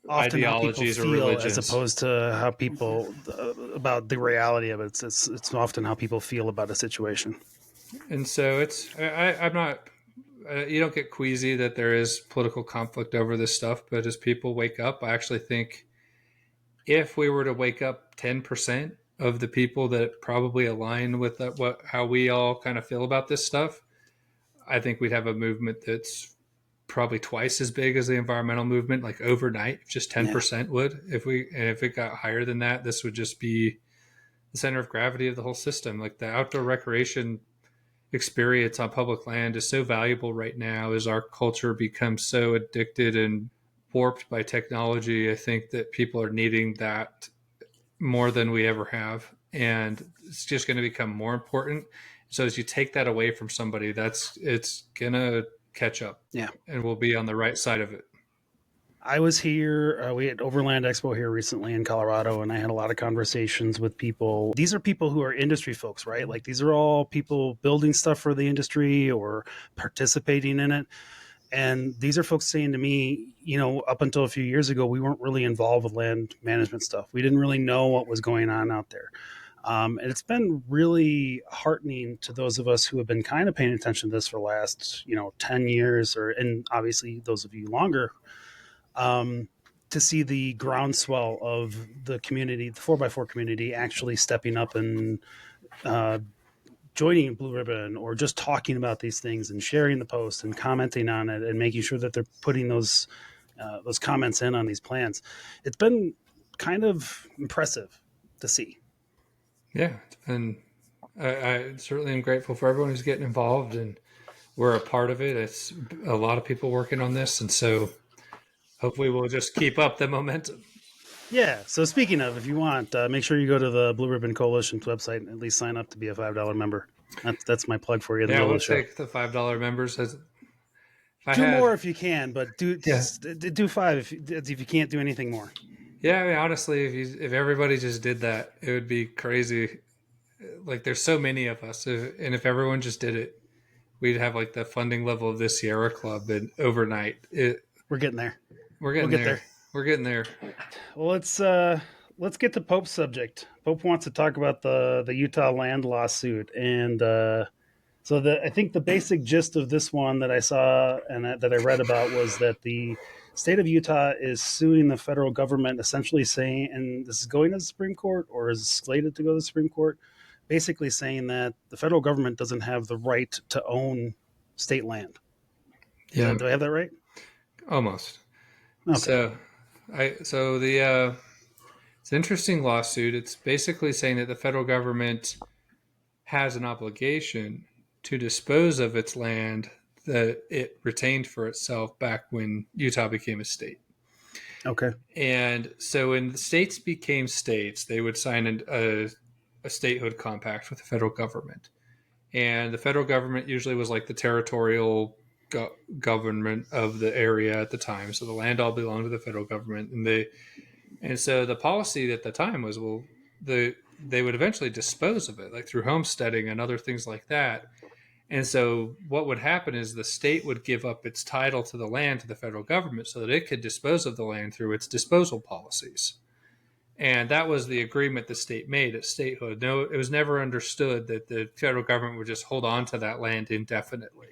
Often how people ideologies or feel religions. as opposed to how people about the reality of it. It's often how people feel about a situation. And so I'm not, you don't get queasy that there is political conflict over this stuff, but as people wake up, I actually think if we were to wake up 10% of the people that probably align with how we all kind of feel about this stuff, I think we'd have a movement that's probably twice as big as the environmental movement, like overnight. Just 10% would. If it got higher than that, this would just be the center of gravity of the whole system. Like the outdoor recreation experience on public land is so valuable right now as our culture becomes so addicted and warped by technology. I think that people are needing that more than we ever have, and it's just going to become more important. So as you take that away from somebody, it's gonna catch up. Yeah. And we'll be on the right side of it. I was here. We had Overland Expo here recently in Colorado, and I had a lot of conversations with people. These are people who are industry folks, right? Like these are all people building stuff for the industry or participating in it. And these are folks saying to me, up until a few years ago, we weren't really involved with land management stuff. We didn't really know what was going on out there. And it's been really heartening to those of us who have been kind of paying attention to this for the last, 10 years, and obviously those of you longer, to see the groundswell of the community, the 4x4 community, actually stepping up and joining Blue Ribbon, or just talking about these things and sharing the post and commenting on it and making sure that they're putting those comments in on these plans. It's been kind of impressive to see. Yeah, and I certainly am grateful for everyone who's getting involved, and we're a part of it. It's a lot of people working on this, and so hopefully we'll just keep up the momentum. Yeah. So speaking of, if you want, make sure you go to the Blue Ribbon Coalition's website and at least sign up to be a $5 member. That's my plug for you. Yeah, we'll take the $5 members. Do more if you can, but do $5 if you can't do anything more. Yeah, I mean, honestly, if everybody just did that, it would be crazy. Like, there's so many of us, and if everyone just did it, we'd have like the funding level of the Sierra Club, and overnight, we're getting there. We're getting there. We're getting there. Well, let's get to Pope's subject. Pope wants to talk about the Utah land lawsuit, and I think the basic gist of this one that I saw and that I read about was that the state of Utah is suing the federal government, essentially saying, and this is going to the Supreme Court or is slated to go to the Supreme Court, basically saying that the federal government doesn't have the right to own state land. Yeah. Do I have that right? Almost. Okay. It's an interesting lawsuit. It's basically saying that the federal government has an obligation to dispose of its land that it retained for itself back when Utah became a state. Okay. And so when the states became states, they would sign a statehood compact with the federal government. And the federal government usually was like the territorial government of the area at the time. So the land all belonged to the federal government. And so the policy at the time was, they would eventually dispose of it, like through homesteading and other things like that. And so what would happen is the state would give up its title to the land to the federal government so that it could dispose of the land through its disposal policies. And that was the agreement the state made at statehood. No, it was never understood that the federal government would just hold on to that land indefinitely.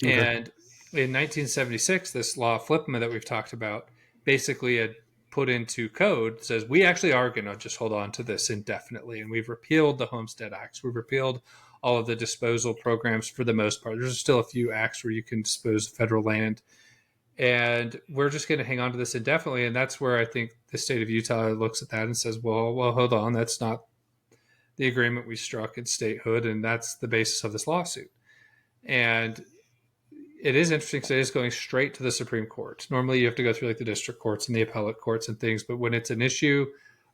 Okay. And in 1976, this law of Flippima that we've talked about basically had put into code says we actually are going to just hold on to this indefinitely. And we've repealed the Homestead Acts. We've repealed all of the disposal programs for the most part. There's still a few acts where you can dispose of federal land. And we're just going to hang on to this indefinitely. And that's where I think the state of Utah looks at that and says, well, hold on, that's not the agreement we struck in statehood, and that's the basis of this lawsuit. And it is interesting because it is going straight to the Supreme Court. Normally you have to go through like the district courts and the appellate courts and things, but when it's an issue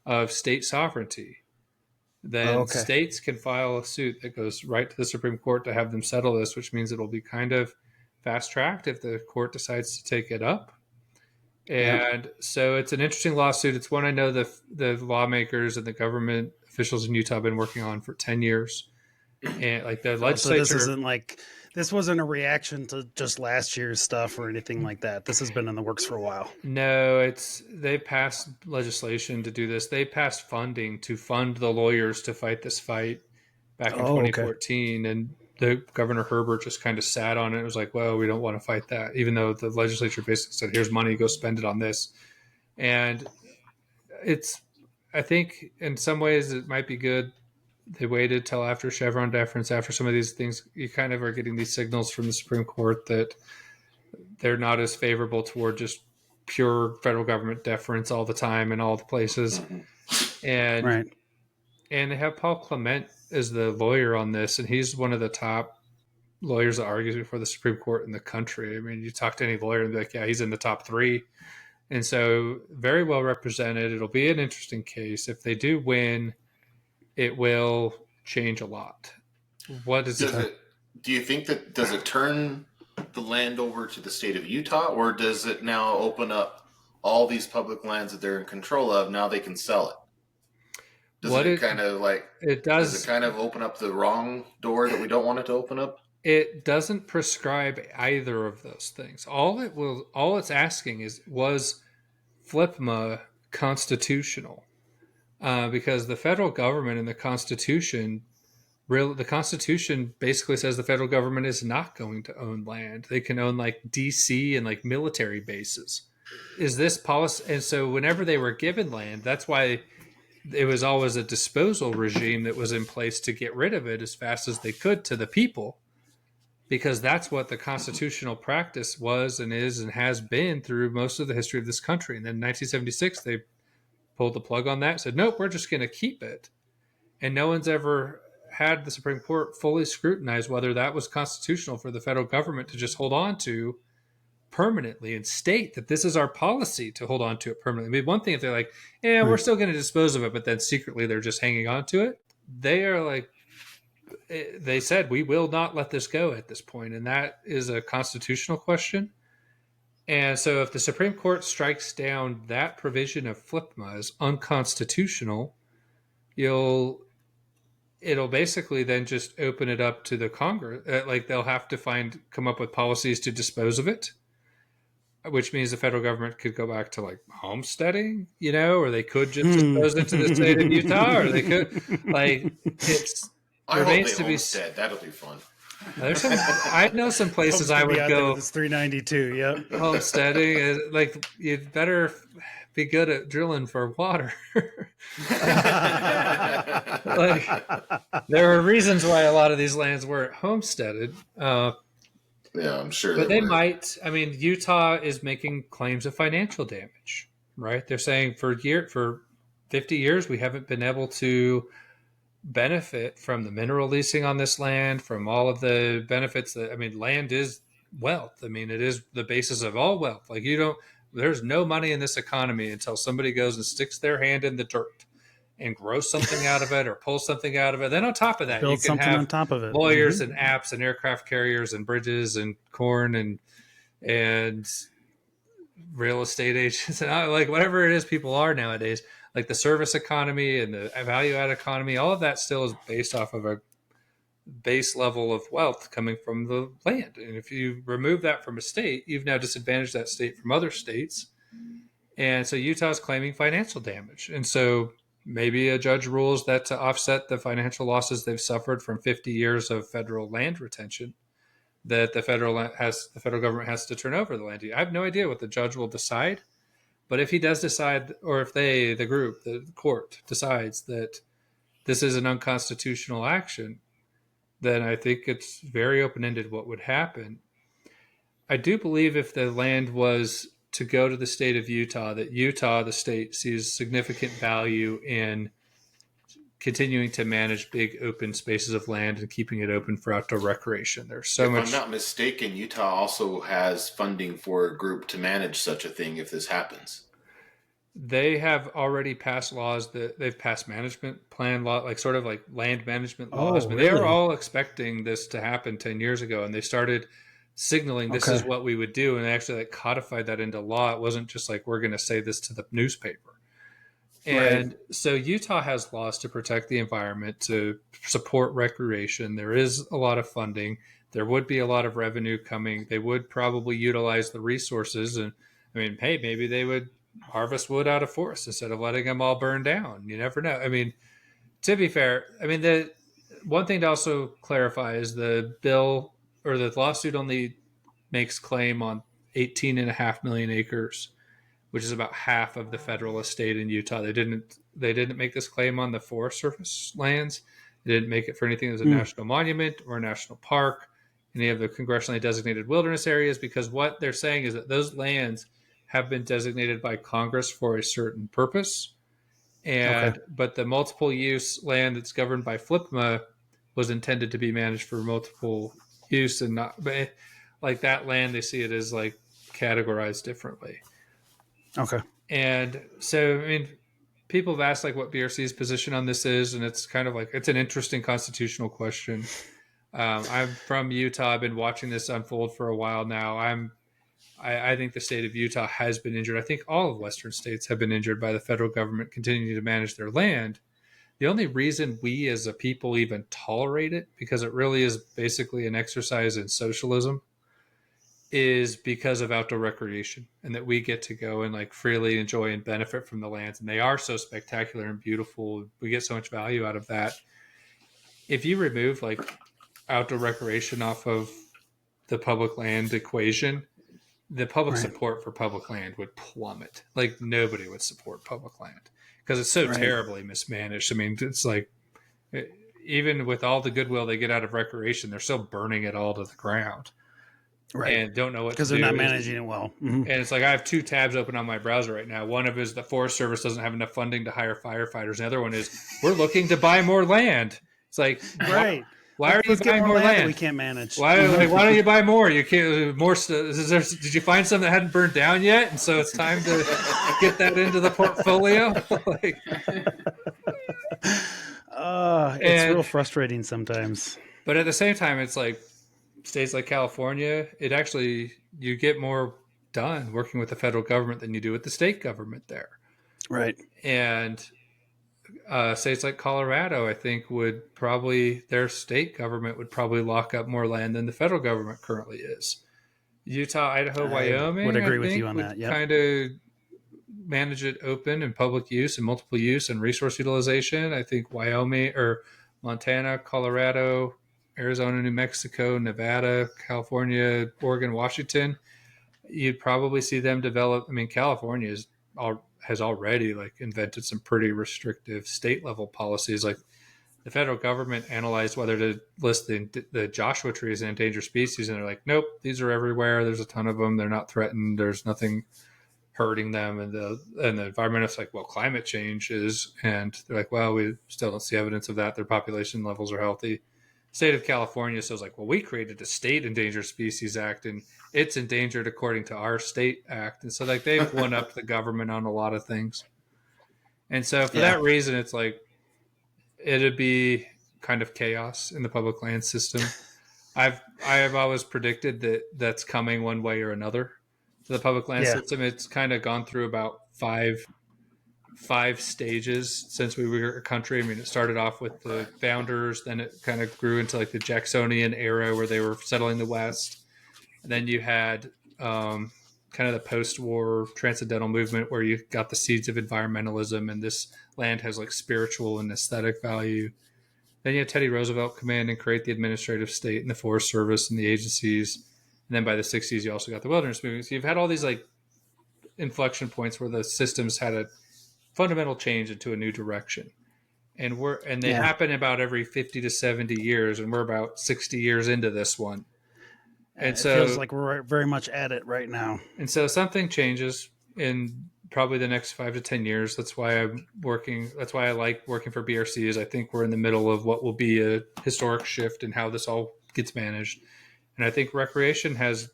of state sovereignty, then states can file a suit that goes right to the Supreme Court to have them settle this, which means it'll be kind of fast-tracked if the court decides to take it up. And so it's an interesting lawsuit. It's one I know the lawmakers and the government officials in Utah have been working on for 10 years. And like the legislature... So this isn't like... This wasn't a reaction to just last year's stuff or anything like that. This has been in the works for a while. No, they passed legislation to do this. They passed funding to fund the lawyers to fight this fight back in 2014. Okay. And the Governor Herbert just kind of sat on it. It was like, well, we don't want to fight that, even though the legislature basically said, here's money, go spend it on this. And I think in some ways it might be good. They waited till after Chevron deference, after some of these things. You kind of are getting these signals from the Supreme Court that they're not as favorable toward just pure federal government deference all the time in all the places. And and they have Paul Clement as the lawyer on this, and he's one of the top lawyers that argues before the Supreme Court in the country. I mean, you talk to any lawyer and be like, yeah, he's in the top 3. And so very well represented. It'll be an interesting case. If they do win, it will change a lot. What is it? Do you think that does it turn the land over to the state of Utah, or does it now open up all these public lands that they're in control of? Now they can sell it. Does it kind of open up the wrong door that we don't want it to open up? It doesn't prescribe either of those things. All it's asking was FLPMA constitutional? Because the federal government and the Constitution basically says the federal government is not going to own land. They can own like DC and like military bases. Is this policy? And so whenever they were given land, that's why it was always a disposal regime that was in place to get rid of it as fast as they could to the people, because that's what the constitutional practice was and is and has been through most of the history of this country. And then in 1976, they pulled the plug on that, said, nope, we're just going to keep it. And no one's ever had the Supreme Court fully scrutinize whether that was constitutional for the federal government to just hold on to permanently and state that this is our policy to hold on to it permanently. I mean, one thing if they're like, yeah, we're still going to dispose of it, but then secretly they're just hanging on to it. They are like, they said, we will not let this go at this point. And that is a constitutional question. And so if the Supreme Court strikes down that provision of FLPMA as unconstitutional, it'll basically then just open it up to the Congress. Like they'll have to come up with policies to dispose of it, which means the federal government could go back to like homesteading, or they could just dispose it to the state of Utah, or they could I hope they homestead. That'll be fun. I know some places I would go. It's 392. Yep. Homesteading, like you'd better be good at drilling for water. Like there are reasons why a lot of these lands weren't homesteaded. Yeah, I'm sure. But they might. I mean, Utah is making claims of financial damage, right? They're saying for 50 years we haven't been able to benefit from the mineral leasing on this land, from all of the benefits land is wealth. I mean, it is the basis of all wealth. Like there's no money in this economy until somebody goes and sticks their hand in the dirt and grows something out of it or pulls something out of it. Then on top of that, build you can something have on top of it. Lawyers and apps and aircraft carriers and bridges and corn and real estate agents and like whatever it is people are nowadays. Like the service economy and the value-add economy, all of that still is based off of a base level of wealth coming from the land. And if you remove that from a state, you've now disadvantaged that state from other states. And so Utah's claiming financial damage. And so maybe a judge rules that to offset the financial losses they've suffered from 50 years of federal land retention, that the federal government has to turn over the land. I have no idea what the judge will decide. But if he does decide, or if the court decides that this is an unconstitutional action, then I think it's very open-ended what would happen. I do believe if the land was to go to the state of Utah, that Utah, the state, sees significant value in continuing to manage big open spaces of land and keeping it open for outdoor recreation. There's so if much. I'm not mistaken, Utah also has funding for a group to manage such a thing if this happens. They have already passed laws that they've passed management plan law, like sort of like land management laws. Oh, But they were really? all expecting this to happen 10 years ago, and they started signaling this is Okay. what we would do, and they actually like codified that into law. It wasn't just like we're going to say this to the newspaper. Right. And so Utah has laws to protect the environment, to support recreation. There is a lot of funding. There would be a lot of revenue coming. They would probably utilize the resources. And I mean, hey, maybe they would harvest wood out of forests instead of letting them all burn down. You never know. I mean, to be fair, I mean, the one thing to also clarify is the bill or the lawsuit only makes claim on 18.5 million acres, which is about half of the federal estate in Utah. They didn't make this claim on the Forest Service lands. They didn't make it for anything as a national monument or a national park, any of the congressionally designated wilderness areas, because what they're saying is that those lands have been designated by Congress for a certain purpose. And but the multiple use land that's governed by FLPMA was intended to be managed for multiple use, and not like that land, they see it as like categorized differently. Okay. And so, I mean, people have asked like what BRC's position on this is, and it's kind of like it's an interesting constitutional question. I'm from Utah. I've been watching this unfold for a while now. I think the state of Utah has been injured. I think all of Western states have been injured by the federal government continuing to manage their land. The only reason we as a people even tolerate it, because it really is basically an exercise in socialism, is because of outdoor recreation, and that we get to go and like freely enjoy and benefit from the lands. And they are so spectacular and beautiful. We get so much value out of that. If you remove like outdoor recreation off of the public land equation, the public support for public land would plummet. Like nobody would support public land because it's so terribly mismanaged. I mean, it's like even with all the goodwill they get out of recreation, they're still burning it all to the ground. Right. And don't know what to do. Because they're not managing it well. Mm-hmm. And it's like I have two tabs open on my browser right now. One of is the Forest Service doesn't have enough funding to hire firefighters. The other one is we're looking to buy more land. It's like, right. Why are you buying more land? We can't manage. Why don't you buy more? You can't more. Did you find some that hadn't burned down yet? And so it's time to get that into the portfolio. Like, it's real frustrating sometimes. But at the same time, it's like states like California, it actually you get more done working with the federal government than you do with the state government there. Right. And states like Colorado, I think, would probably their state government would probably lock up more land than the federal government currently is. Utah, Idaho, Wyoming would agree with you on that. Yeah, kind of manage it open and public use and multiple use and resource utilization. I think Wyoming or Montana, Colorado, Arizona, New Mexico, Nevada, California, Oregon, Washington, you'd probably see them develop. I mean, California has already like invented some pretty restrictive state level policies. Like the federal government analyzed whether to list the Joshua tree as an endangered species, and they're like, nope, these are everywhere. There's a ton of them. They're not threatened. There's nothing hurting them. And the environmentalists like, well, climate change is, and they're like, well, we still don't see evidence of that. Their population levels are healthy. State of California says like, well, we created a state endangered species act and it's endangered according to our state act. And so like they've won up the government on a lot of things. And so for that reason, it's like, it'd be kind of chaos in the public land system. I have always predicted that that's coming one way or another to the public land system. It's kind of gone through about five stages since we were a country. I mean, it started off with the founders, then it kind of grew into like the Jacksonian era where they were settling the West. And then you had kind of the post-war transcendental movement where you got the seeds of environmentalism and this land has like spiritual and aesthetic value. Then you had Teddy Roosevelt come in and create the administrative state and the Forest Service and the agencies. And then by the 60s, you also got the wilderness movement. So you've had all these like inflection points where the systems had a fundamental change into a new direction. And they happen about every 50 to 70 years. And we're about 60 years into this one. And It so feels like we're very much at it right now. And so something changes in probably the next 5 to 10 years. That's why I'm working. That's why I like working for BRC. Is I think we're in the middle of what will be a historic shift in how this all gets managed. And I think recreation has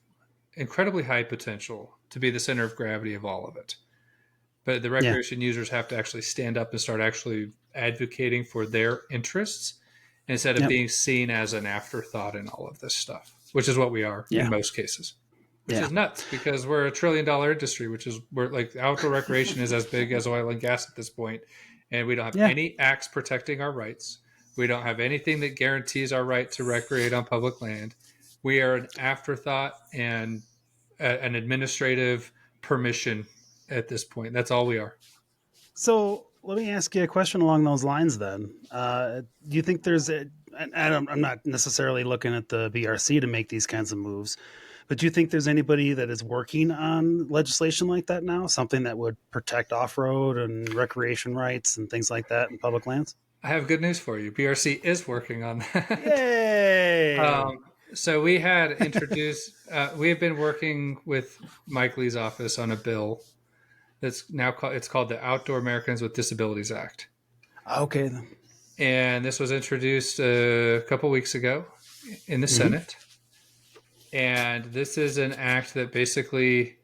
incredibly high potential to be the center of gravity of all of it. But the recreation users have to actually stand up and start actually advocating for their interests instead of being seen as an afterthought in all of this stuff, which is what we are in most cases. Which is nuts because we're $1 trillion industry, we're like outdoor recreation is as big as oil and gas at this point, and we don't have any acts protecting our rights. We don't have anything that guarantees our right to recreate on public land. We are an afterthought and an administrative permission at this point. That's all we are. So let me ask you a question along those lines then. Do you think there's I'm not necessarily looking at the BRC to make these kinds of moves, but do you think there's anybody that is working on legislation like that now? Something that would protect off-road and recreation rights and things like that in public lands? I have good news for you. BRC is working on that. Yay! So we had introduced, we have been working with Mike Lee's office on a bill that's now it's called the Outdoor Americans with Disabilities Act. Okay. And this was introduced a couple weeks ago in the Senate. And this is an act that basically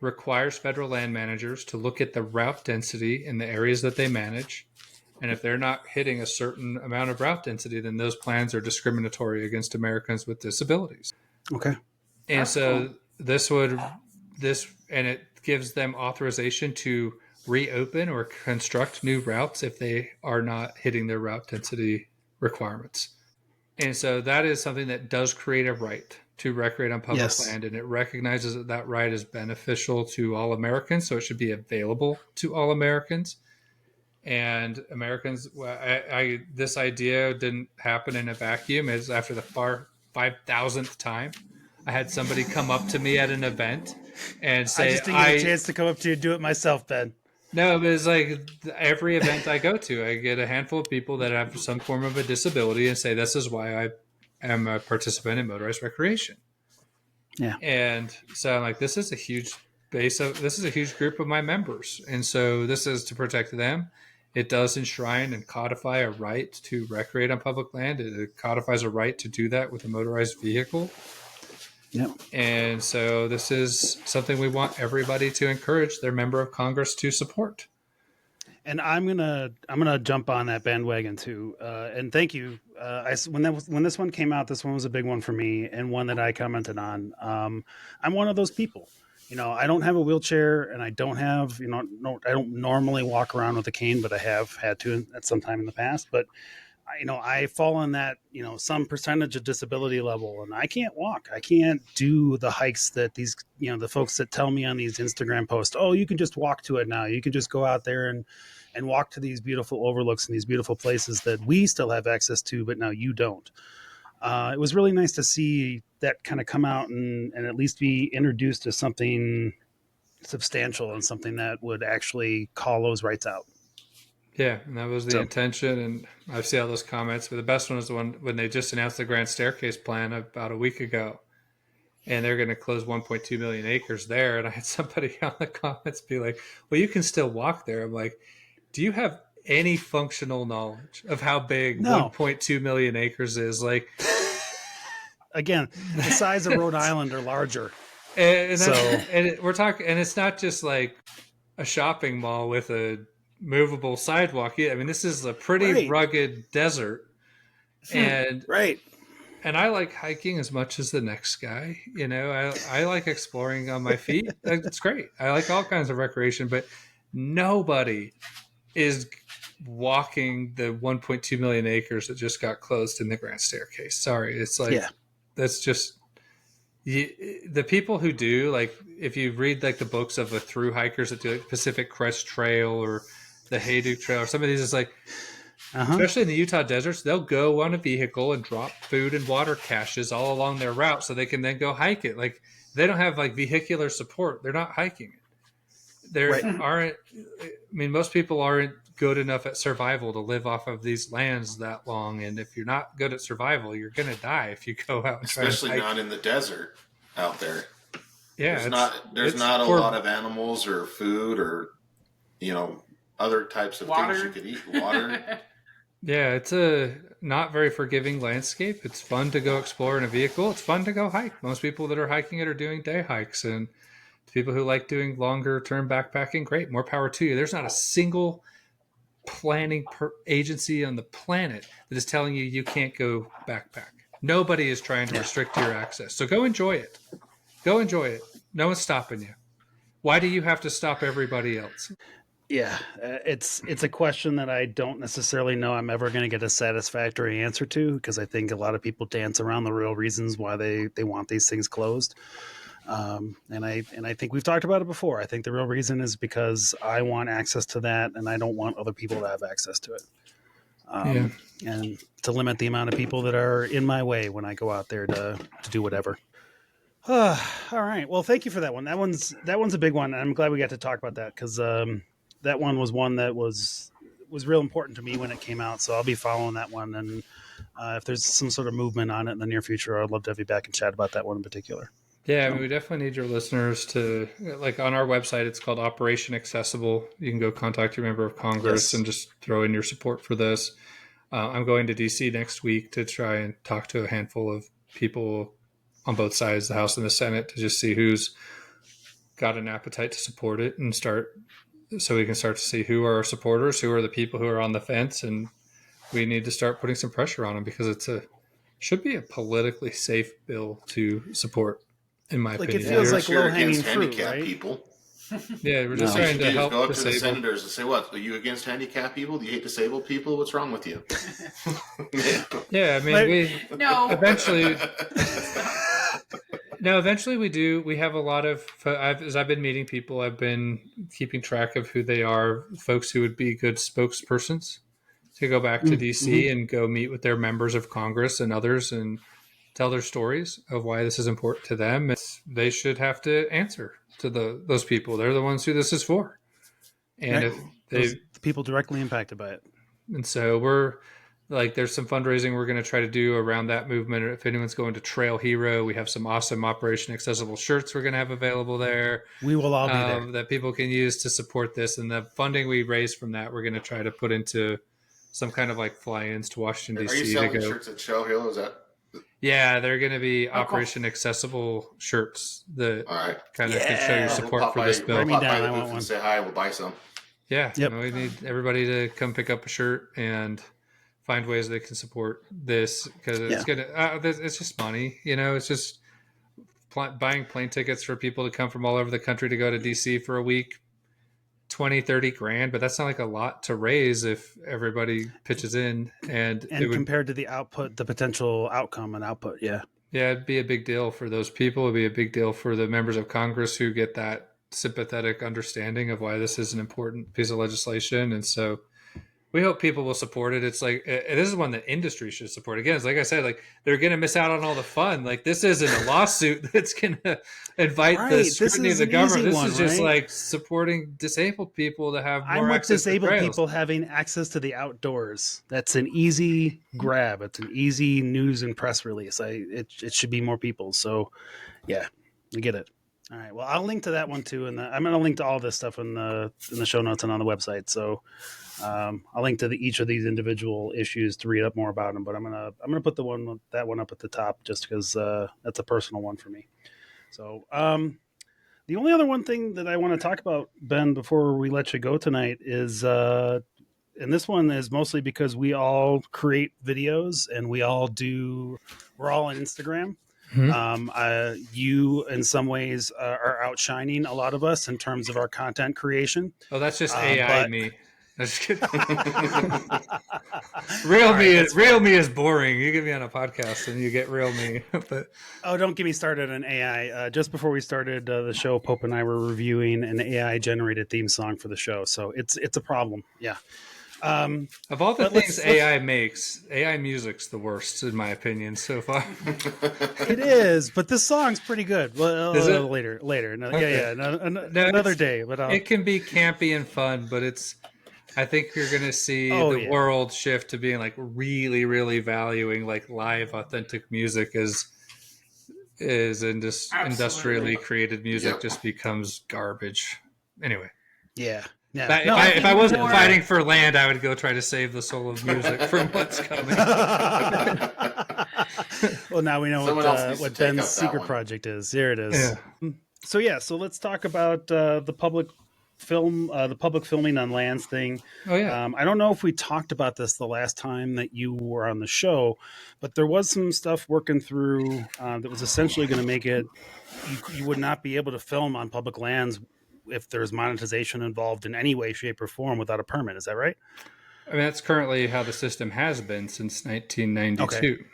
requires federal land managers to look at the route density in the areas that they manage. And if they're not hitting a certain amount of route density, then those plans are discriminatory against Americans with disabilities. Okay. And and it gives them authorization to reopen or construct new routes if they are not hitting their route density requirements. And so that is something that does create a right to recreate on public land, and it recognizes that that right is beneficial to all Americans, so it should be available to all Americans. And Americans, this idea didn't happen in a vacuum. It's after the 5,000th time I had somebody come up to me at an event and say, I just didn't get a chance to come up to you and do it myself, Ben. No, but it's like every event I go to, I get a handful of people that have some form of a disability and say, this is why I am a participant in motorized recreation. Yeah. And so I'm like, this is a huge group of my members. And so this is to protect them. It does enshrine and codify a right to recreate on public land. It codifies a right to do that with a motorized vehicle. Yep. And so this is something we want everybody to encourage their member of Congress to support. And I'm gonna jump on that bandwagon too. And thank you. When this one came out, this one was a big one for me and one that I commented on. I'm one of those people. You know, I don't have a wheelchair, and I don't have, I don't normally walk around with a cane, but I have had to at some time in the past. But I fall on that, some percentage of disability level, and I can't walk. I can't do the hikes that these, the folks that tell me on these Instagram posts, oh, you can just walk to it now. You can just go out there and walk to these beautiful overlooks and these beautiful places that we still have access to, but now you don't. It was really nice to see that kind of come out and at least be introduced to something substantial and something that would actually call those rights out. Yeah, and that was the intention, and I've seen all those comments, but the best one was the one when they just announced the Grand Staircase plan about a week ago, and they're going to close 1.2 million acres there, and I had somebody on the comments be like, well, you can still walk there. I'm like, do you have any functional knowledge of how big 1.2 million acres is? Like, again, the size of Rhode Island or larger. We're talking, and it's not just like a shopping mall with a movable sidewalk. I mean, this is a pretty rugged desert, and and I like hiking as much as the next guy. I like exploring on my feet. It's great. I like all kinds of recreation, but nobody is walking the 1.2 million acres that just got closed in the Grand Staircase. Sorry, it's like that's just the people who do, like, if you read like the books of the thru hikers that do like Pacific Crest Trail or the Hayduke Trail or some of these, is like, especially in the Utah deserts, they'll go on a vehicle and drop food and water caches all along their route so they can then go hike it. Like, they don't have like vehicular support. They're not hiking it. there Right. aren't. I mean, most people aren't good enough at survival to live off of these lands that long. And if you're not good at survival, you're going to die if you go out and try Especially to hike. not in the desert out there. Yeah, There's not a lot of animals or food or other types of Water. things you could eat. Water. Yeah, it's a not very forgiving landscape. It's fun to go explore in a vehicle. It's fun to go hike. Most people that are hiking it are doing day hikes, and people who like doing longer term backpacking, great, more power to you. There's not a single planning agency on the planet that is telling you can't go backpack. Nobody is trying to restrict your access. So go enjoy it. Go enjoy it. No one's stopping you. Why do you have to stop everybody else? Yeah, it's a question that I don't necessarily know I'm ever going to get a satisfactory answer to, because I think a lot of people dance around the real reasons why they want these things closed. And I think we've talked about it before. I think the real reason is because I want access to that, and I don't want other people to have access to it. And to limit the amount of people that are in my way when I go out there to do whatever. All right. Well, thank you for that one. That one's a big one. I'm glad we got to talk about that, because that one was one that was real important to me when it came out. So I'll be following that one. And if there's some sort of movement on it in the near future, I'd love to have you back and chat about that one in particular. Yeah, I mean, we definitely need your listeners to, like, on our website, it's called Operation Accessible. You can go contact your member of Congress and just throw in your support for this. I'm going to D.C. next week to try and talk to a handful of people on both sides, the House and the Senate, to just see who's got an appetite to support it and so we can start to see who are our supporters, who are the people who are on the fence, and we need to start putting some pressure on them, because should be a politically safe bill to support. In my opinion, it feels like you're low-hanging against fruit, handicapped right? people. Yeah, we're just trying to help go up to the disabled. senators and say, "What? Are you against handicapped people? Do you hate disabled people? What's wrong with you?" Yeah, I mean, No. Eventually we do. We have a lot of. As I've been meeting people, I've been keeping track of who they are, folks who would be good spokespersons to go back to DC and go meet with their members of Congress and others and tell their stories of why this is important to them. They should have to answer to those people. They're the ones who this is for. And if the people directly impacted by it. And so there's some fundraising we're going to try to do around that movement. If anyone's going to Trail Hero, we have some awesome Operation Accessible shirts we're going to have available there. We will all be there. That people can use to support this. And the funding we raise from that, we're going to try to put into some kind of like fly-ins to Washington, D.C. Are you selling shirts at Trail Hero? Is that? Yeah, they're going to be Operation Accessible shirts that kind of can show your support for this bill. We'll pop by the booth and say hi. We'll buy some. Yeah, we need everybody to come pick up a shirt and find ways they can support this, because it's just money. It's just buying plane tickets for people to come from all over the country to go to DC for a week, 20, 30 grand, but that's not like a lot to raise if everybody pitches in. And compared to the output, the potential outcome and output. Yeah, it'd be a big deal for those people. It'd be a big deal for the members of Congress who get that sympathetic understanding of why this is an important piece of legislation. And so we hope people will support it. It's like, this is one that industry should support. Again, it's like I said, like they're going to miss out on all the fun. Like this isn't a lawsuit that's going to invite the scrutiny of the government. This is just like supporting disabled people to have more access to disabled trails. people having access to the outdoors. That's an easy grab. It's an easy news and press release. It should be more people. So yeah, I get it. All right. Well, I'll link to that one too, and I'm going to link to all this stuff in the show notes and on the website. So I'll link to each of these individual issues to read up more about them. But I'm gonna put that one up at the top just because that's a personal one for me. So the only other one thing that I want to talk about, Ben, before we let you go tonight is, and this one is mostly because we all create videos and we're all on Instagram. Mm-hmm. You in some ways are outshining a lot of us in terms of our content creation. Oh, that's just AI me. I'm just kidding. Real me is boring. You get me on a podcast and you get real me. But don't get me started on AI. Just before we started the show, Pope and I were reviewing an AI generated theme song for the show, so it's a problem. Yeah. Of all the But things let's- AI makes, AI music's the worst in my opinion so far. It is, but this song's pretty good. Well, Is it? later. No, Okay. Yeah. No, Another it's- day. But It can be campy and fun, but I think you're going to see the world shift to being like really, really valuing like live, authentic music as industrially created music just becomes garbage. Anyway. yeah. But No, if I wasn't more- fighting for land, I would go try to save the soul of music from what's coming. Well, now we know Someone else needs to what take Ben's up that secret one. project is. Here it is. So let's talk about the public filming on lands thing. Oh yeah. I don't know if we talked about this the last time that you were on the show, but there was some stuff working through that was essentially going to make it you would not be able to film on public lands if there's monetization involved in any way, shape, or form without a permit. Is that right? I mean, that's currently how the system has been since 1992.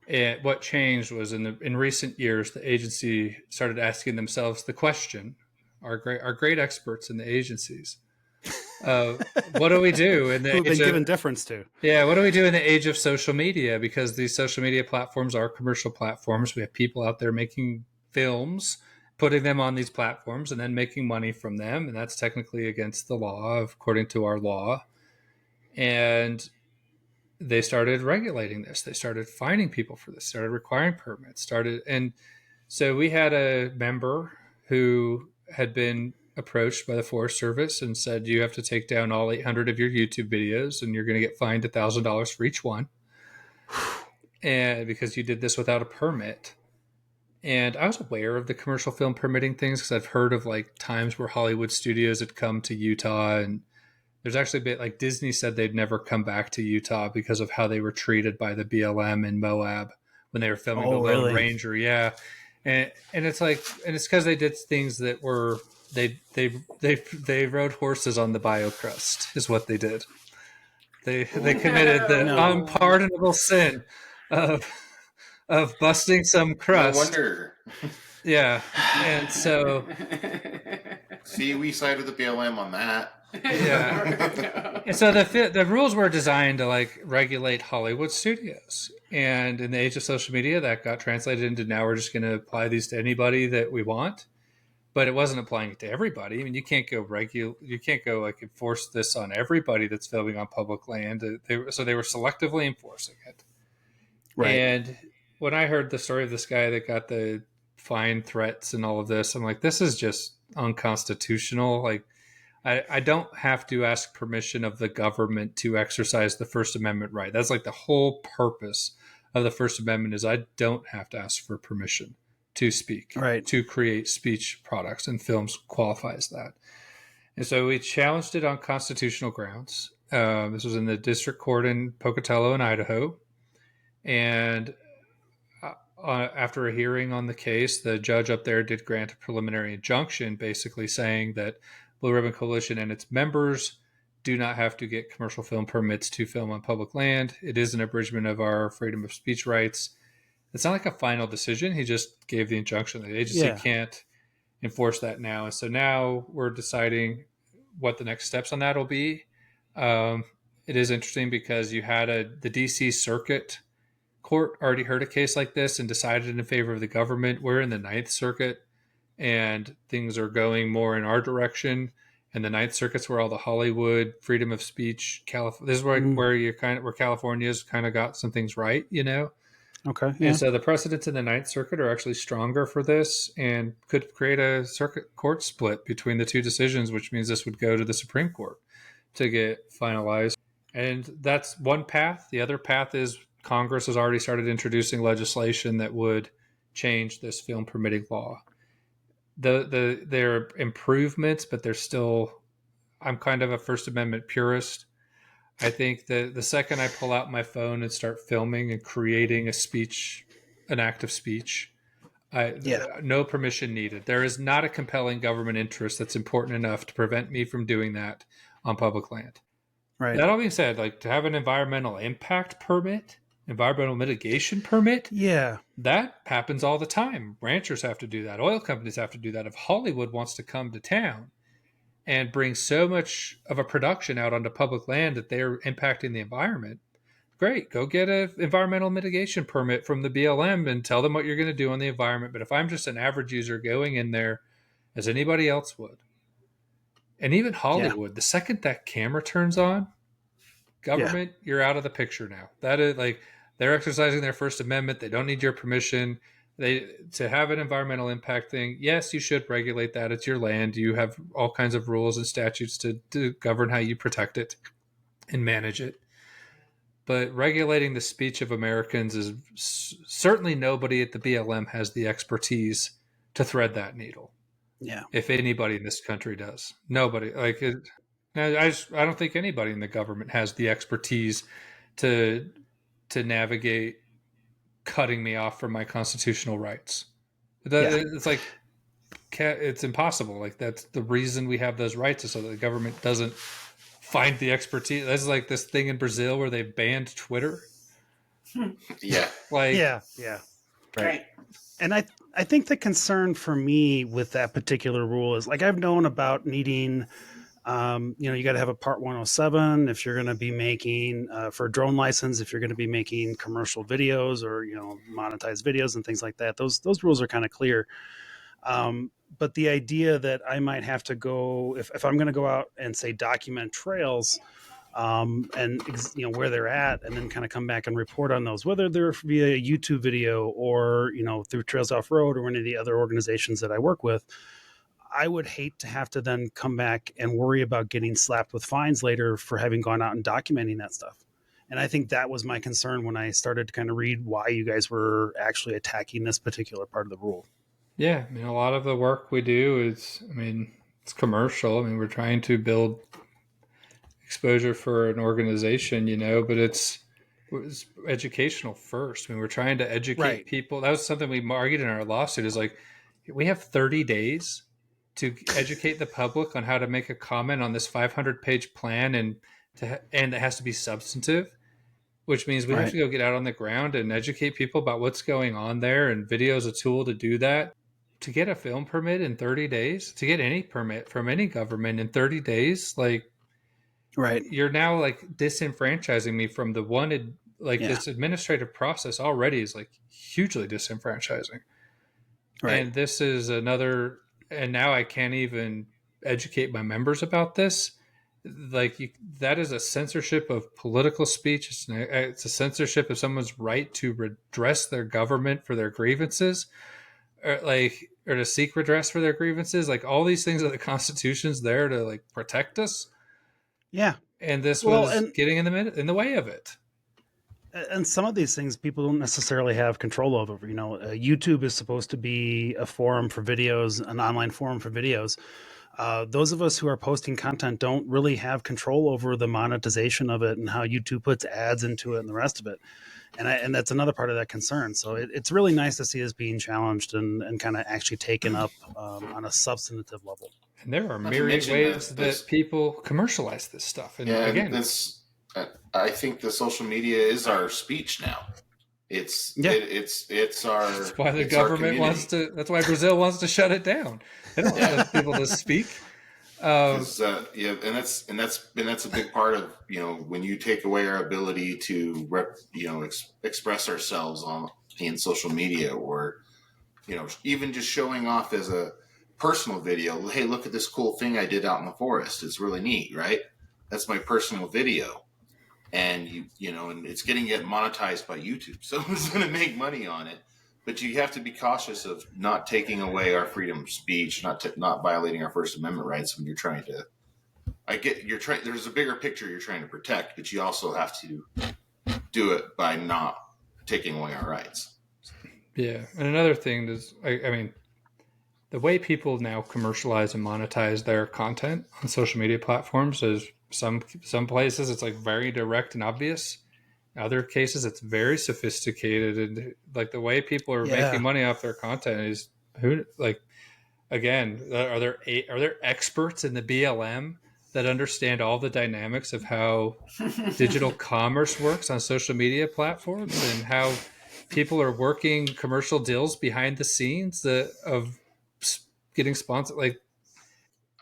And what changed was in recent years, the agency started asking themselves the question: our great experts in the agencies, what do we do in the Who've been age given of, deference to? yeah, what do we do in the age of social media? Because these social media platforms are commercial platforms. We have people out there making films, putting them on these platforms, and then making money from them, and that's technically against the law, according to our law. And they started regulating this. They started fining people for this. Started requiring permits. And so we had a member who had been approached by the Forest Service and said, you have to take down all 800 of your YouTube videos and you're going to get fined $1,000 for each one. And because you did this without a permit. And I was aware of the commercial film permitting things because I've heard of like times where Hollywood studios had come to Utah, and there's actually been like Disney said they'd never come back to Utah because of how they were treated by the BLM in Moab when they were filming The Lone Ranger. Yeah. And it's like, and it's because they did things that were, they rode horses on the BioCrust is what they did. They committed the unpardonable sin of busting some crust. No wonder. Yeah. And so See, we sided with the BLM on that. Yeah. And so the rules were designed to like regulate Hollywood studios. And in the age of social media, that got translated into now we're just going to apply these to anybody that we want. But it wasn't applying it to everybody. I mean, you can't go like enforce this on everybody that's filming on public land. So they were selectively enforcing it. Right. And when I heard the story of this guy that got the fine threats and all of this, I'm like, this is just unconstitutional. Like, I don't have to ask permission of the government to exercise the First Amendment right. That's like the whole purpose of the First Amendment is I don't have to ask for permission to speak, right, to create speech products, and films qualifies that. And so we challenged it on constitutional grounds. This was in the district court in Pocatello in Idaho. And after a hearing on the case, the judge up there did grant a preliminary injunction basically saying that Blue Ribbon Coalition and its members do not have to get commercial film permits to film on public land. It is an abridgment of our freedom of speech rights. It's not like a final decision. He just gave the injunction. The agency can't enforce that now. And so now we're deciding what the next steps on that will be. It is interesting because you had the DC Circuit Court already heard a case like this and decided in favor of the government. We're in the Ninth Circuit, and things are going more in our direction. And the Ninth Circuit's where all the Hollywood freedom of speech, this is where you where California's kind of got some things right, you know. Okay. Yeah. And so the precedents in the Ninth Circuit are actually stronger for this and could create a circuit court split between the two decisions, which means this would go to the Supreme Court to get finalized. And that's one path. The other path is Congress has already started introducing legislation that would change this film permitting law. There are improvements, but there's still, I'm kind of a First Amendment purist. I think that the second I pull out my phone and start filming and creating an act of speech, no permission needed. There is not a compelling government interest that's important enough to prevent me from doing that on public land. Right. That all being said, like to have an environmental impact permit, environmental mitigation permit, that happens all the time. Ranchers have to do that. Oil companies have to do that. If Hollywood wants to come to town and bring so much of a production out onto public land that they're impacting the environment, great, go get an environmental mitigation permit from the BLM and tell them what you're going to do on the environment. But if I'm just an average user going in there as anybody else would, and even Hollywood, the second that camera turns on, government, you're out of the picture now. That is like, they're exercising their First Amendment. They don't need your permission. To have an environmental impact thing, yes, you should regulate that. It's your land. You have all kinds of rules and statutes to govern how you protect it and manage it. But regulating the speech of Americans is certainly, nobody at the BLM has the expertise to thread that needle. Yeah. If anybody in this country does, nobody. Like, I don't think anybody in the government has the expertise to navigate cutting me off from my constitutional rights. It's like, it's impossible. Like, that's the reason we have those rights, is so that the government doesn't find the expertise. That's like this thing in Brazil where they banned Twitter. Yeah. Like, yeah. Right. And I think the concern for me with that particular rule is, like, I've known about needing, you got to have a Part 107 if you're going to be making, for a drone license, if you're going to be making commercial videos or, monetized videos and things like that. Those rules are kind of clear. But the idea that I might have to go, if I'm going to go out and, say, document trails, and where they're at, and then kind of come back and report on those, whether they're via a YouTube video or through Trails Off Road or any of the other organizations that I work with, I would hate to have to then come back and worry about getting slapped with fines later for having gone out and documenting that stuff. And I think that was my concern when I started to kind of read why you guys were actually attacking this particular part of the rule. Yeah, a lot of the work we do is, it's commercial. We're trying to build exposure for an organization, but it's educational first. We're trying to educate people. That was something we argued in our lawsuit, is like, we have 30 days to educate the public on how to make a comment on this 500-page plan, and it has to be substantive, which means we have to go get out on the ground and educate people about what's going on there, and video is a tool to do that. To get a film permit in 30 days, to get any permit from any government in 30 days, like, you're now like disenfranchising me from the wanted, this administrative process already is like hugely disenfranchising. And this is another, and now I can't even educate my members about this. Like, that is a censorship of political speech. It's a censorship of someone's right to redress their government for their grievances, or to seek redress for their grievances. Like, all these things that the Constitution's there to, like, protect us. Yeah. And this was getting in the way of it. And some of these things people don't necessarily have control over. YouTube is supposed to be a forum for videos, an online forum for videos. Those of us who are posting content don't really have control over the monetization of it and how YouTube puts ads into it and the rest of it. And that's another part of that concern. So it's really nice to see this being challenged and kind of actually taken up on a substantive level. And there are myriad ways that people commercialize this stuff. And again, I think the social media is our speech now. It's our. That's why the government wants to. That's why Brazil wants to shut it down. They don't want people to speak. And that's a big part of when you take away our ability to express ourselves in social media, or even just showing off as a personal video. Hey, look at this cool thing I did out in the forest. It's really neat, right? That's my personal video. And and it's getting monetized by YouTube, so who's going to make money on it? But you have to be cautious of not taking away our freedom of speech, not violating our First Amendment rights when you're trying to. There's a bigger picture you're trying to protect, but you also have to do it by not taking away our rights. Yeah, and another thing is, the way people now commercialize and monetize their content on social media platforms is some places it's like very direct and obvious. In other cases, it's very sophisticated, and like the way people are making money off their content is are there experts in the BLM that understand all the dynamics of how digital commerce works on social media platforms and how people are working commercial deals behind the scenes of getting sponsored? Like,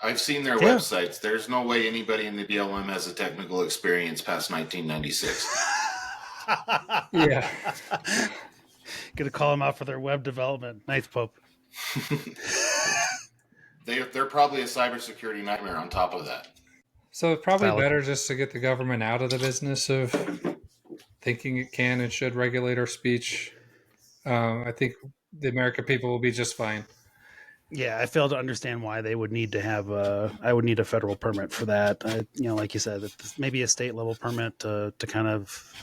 I've seen their websites. There's no way anybody in the BLM has a technical experience past 1996. Yeah. Gonna call them out for their web development. Nice, Pope. They're probably a cybersecurity nightmare on top of that. So it's probably Valid. better just to get the government out of the business of thinking it can and should regulate our speech. I think the American people will be just fine. Yeah, I fail to understand why they would need to have I would need a federal permit for that. Like you said, maybe a state level permit to kind of,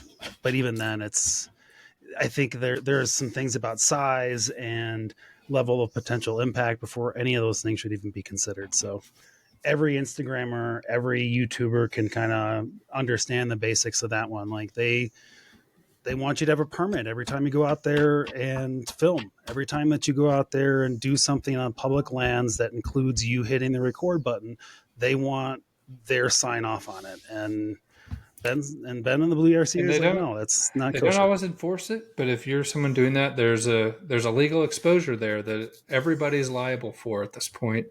but even then, I think there's some things about size and level of potential impact before any of those things should even be considered. So every Instagrammer, every YouTuber can kind of understand the basics of that one. Like they want you to have a permit every time you go out there and film, every time that you go out there and do something on public lands that includes you hitting the record button. They want their sign off on it. And Ben and the BRC is like, no, that's not They kosher. don't always enforce it, but if you're someone doing that, there's a legal exposure there that everybody's liable for at this point,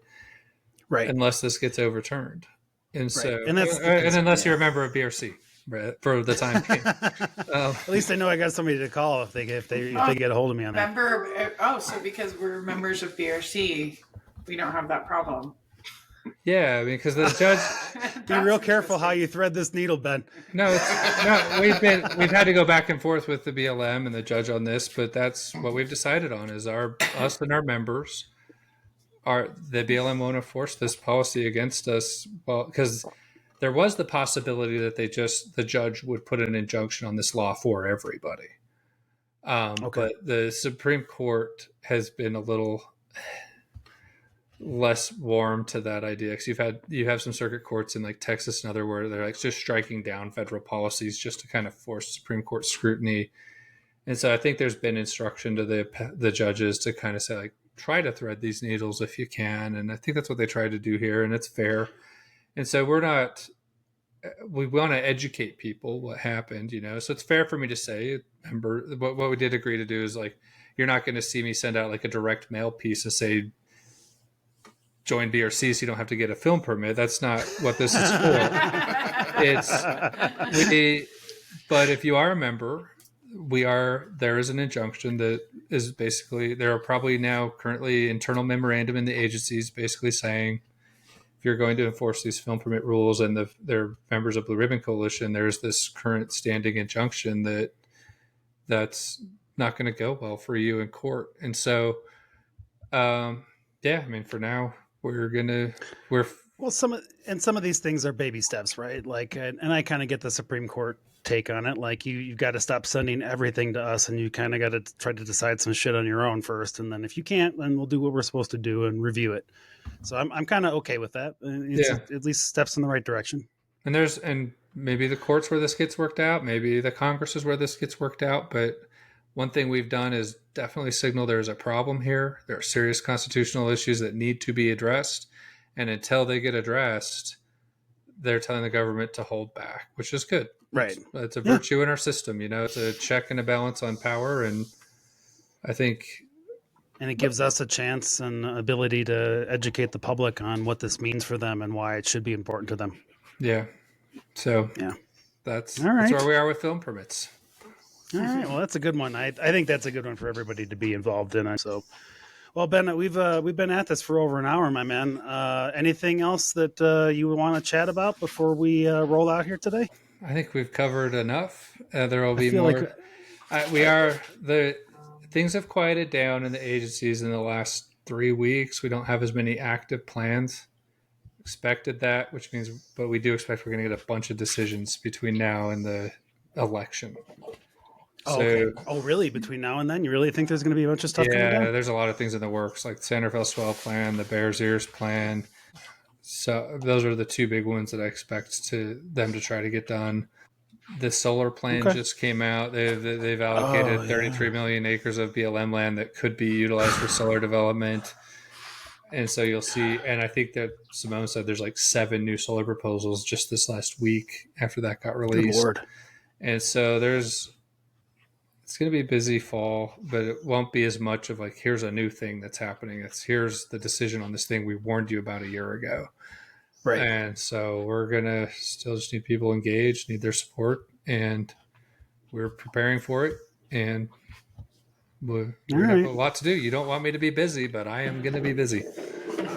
Right. unless this gets overturned. And so, And that's and unless you're a member of BRC, right, for the time being. At least I know I got somebody to call if they get a hold of me on that. So because we're members of BRC, we don't have that problem. Yeah, because the judge. Be real careful how you thread this needle, Ben. We've had to go back and forth with the BLM and the judge on this, but that's what we've decided on is us and our members the BLM won't enforce this policy against us. Well, because there was the possibility that the judge would put an injunction on this law for everybody. But the Supreme Court has been a little less warm to that idea, because you have some circuit courts in like Texas and other where they're like just striking down federal policies just to kind of force Supreme Court scrutiny. And so I think there's been instruction to the judges to kind of say like, try to thread these needles if you can. And I think that's what they tried to do here, and it's fair. And so we want to educate people what happened, so it's fair for me to say, remember what we did agree to do is like, you're not going to see me send out like a direct mail piece to say, join BRC so you don't have to get a film permit. That's not what this is for. But if you are a member, there is an injunction that is basically, there are probably now currently internal memorandum in the agencies basically saying, if you're going to enforce these film permit rules and they're members of Blue Ribbon Coalition, there's this current standing injunction that's not going to go well for you in court. And so, for now some of these things are baby steps, right? Like, and I kind of get the Supreme Court take on it. Like you've got to stop sending everything to us, and you kind of got to try to decide some shit on your own first. And then if you can't, then we'll do what we're supposed to do and review it. So I'm kind of okay with that. It's at least steps in the right direction. And maybe the courts where this gets worked out, maybe the Congress is where this gets worked out. But one thing we've done is definitely signal there's a problem here. There are serious constitutional issues that need to be addressed. And until they get addressed, they're telling the government to hold back, which is good. Right. It's a virtue in our system, it's a check and a balance on power. And I think... And it gives us a chance and ability to educate the public on what this means for them and why it should be important to them. Yeah. So that's where we are with film permits. All right. Well, that's a good one. I think that's a good one for everybody to be involved in. So, well, Ben, we've been at this for over an hour, my man. Anything else that you want to chat about before we roll out here today? I think we've covered enough. There will be more. Things have quieted down in the agencies in the last 3 weeks. We don't have as many active plans. Expected that, but we do expect we're going to get a bunch of decisions between now and the election. Okay. Oh, really? Between now and then? You really think there's going to be a bunch of stuff coming down? Yeah, there's a lot of things in the works, like the Santa Fe Swell plan, the Bears Ears plan. So those are the two big ones that I expect them to try to get done. The solar plan just came out. They've allocated 33 million acres of BLM land that could be utilized for solar development. And so you'll see, and I think that Simone said there's like 7 new solar proposals just this last week after that got released. Good Lord. And so it's it's going to be busy fall, but it won't be as much of like, here's a new thing that's happening. Here's the decision on this thing we warned you about a year ago. Right. And so we're going to still just need people engaged, need their support, and we're preparing for it. And we're going to have a lot to do. You don't want me to be busy, but I am going to be busy.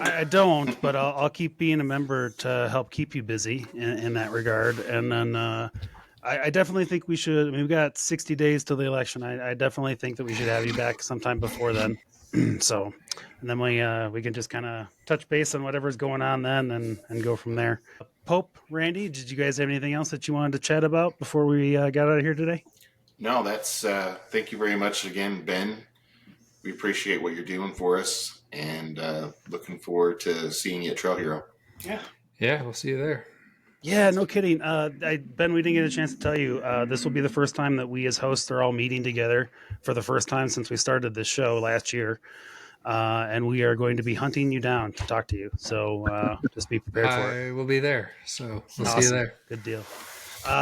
I don't, but I'll keep being a member to help keep you busy in that regard. And then I definitely think we should. I mean, we've got 60 days till the election. I definitely think that we should have you back sometime before then. So, and then we can just kind of touch base on whatever's going on then and go from there. Pope, Randy, did you guys have anything else that you wanted to chat about before we got out of here today? No, that's thank you very much again, Ben. We appreciate what you're doing for us, and looking forward to seeing you at Trail Hero. Yeah, we'll see you there. Yeah, no kidding. Ben, we didn't get a chance to tell you, this will be the first time that we as hosts are all meeting together for the first time since we started this show last year. And we are going to be hunting you down to talk to you. So just be prepared for it. I will be there. So we'll Awesome. see you there. Good deal.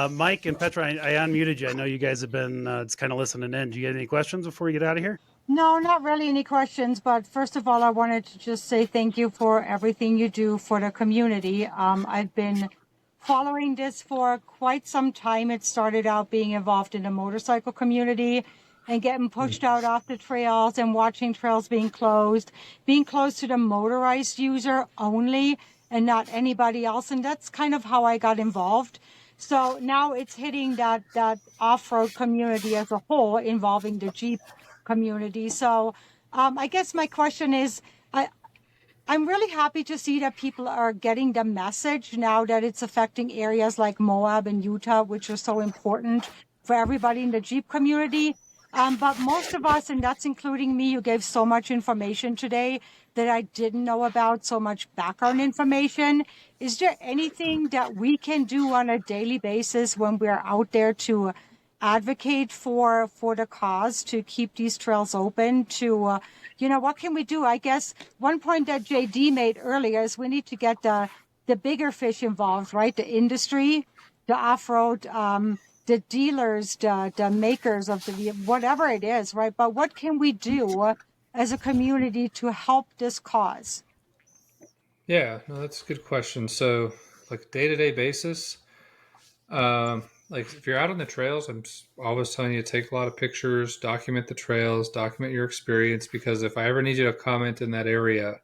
Mike and Petra, I unmuted you. I know you guys have been just kind of listening in. Do you get any questions before we get out of here? No, not really any questions, but first of all, I wanted to just say thank you for everything you do for the community. I've been following this for quite some time. It started out being involved in the motorcycle community and getting pushed out off the trails and watching trails being closed to the motorized user only and not anybody else. And that's kind of how I got involved. So now it's hitting that off-road community as a whole, involving the Jeep community. So I guess my question is, I'm really happy to see that people are getting the message now that it's affecting areas like Moab and Utah, which are so important for everybody in the Jeep community. But most of us, and that's including me, you gave so much information today that I didn't know about, so much background information. Is there anything that we can do on a daily basis when we're out there to advocate for the cause, to keep these trails open, to, what can we do? I guess one point that JD made earlier is we need to get the bigger fish involved, right? The industry, the off-road, the dealers, the makers of the, whatever it is, right? But what can we do as a community to help this cause? Yeah, no, that's a good question. So, like day-to-day basis, like if you're out on the trails, I'm always telling you to take a lot of pictures, document the trails, document your experience, because if I ever need you to comment in that area,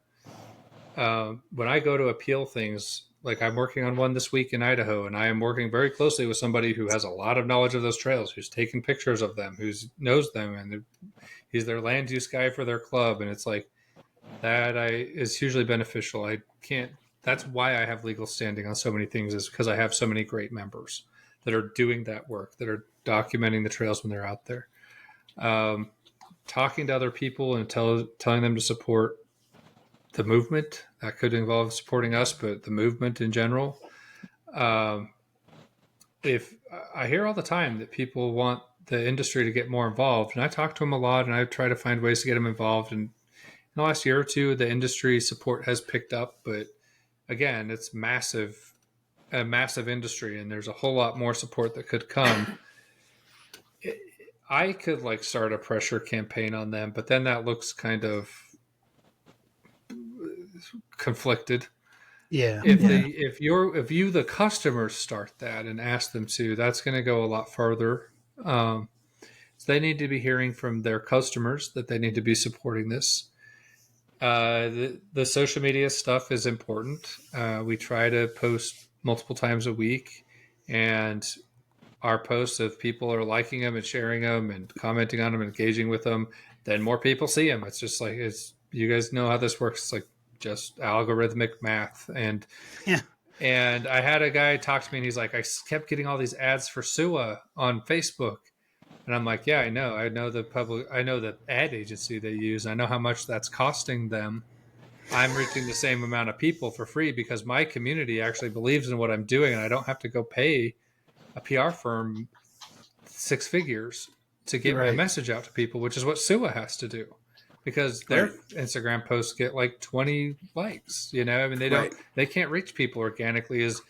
when I go to appeal things, like I'm working on one this week in Idaho, and I am working very closely with somebody who has a lot of knowledge of those trails, who's taken pictures of them, who knows them, and he's their land use guy for their club. And it's like that is hugely beneficial. That's why I have legal standing on so many things, is because I have so many great members that are doing that work, that are documenting the trails when they're out there. Talking to other people and telling them to support the movement. That could involve supporting us, but the movement in general. If I hear all the time that people want the industry to get more involved, and I talk to them a lot, and I try to find ways to get them involved. And in the last year or two, the industry support has picked up, but again, it's a massive industry, and there's a whole lot more support that could come. I could start a pressure campaign on them, but then that looks kind of conflicted. Yeah. If you the customers start that and ask them to, that's going to go a lot farther. So they need to be hearing from their customers that they need to be supporting this. The social media stuff is important. We try to post multiple times a week, and our posts, if people are liking them and sharing them and commenting on them and engaging with them, then more people see them. It's just you guys know how this works. It's like just algorithmic math. And I had a guy talk to me, and he's like, I kept getting all these ads for SUA on Facebook. And I'm like, yeah, I know the ad agency they use. I know how much that's costing them. I'm reaching the same amount of people for free because my community actually believes in what I'm doing, and I don't have to go pay a PR firm 6 figures to get my message out to people, which is what SUA has to do, because their Instagram posts get 20 likes. I mean, they can't reach people organically. As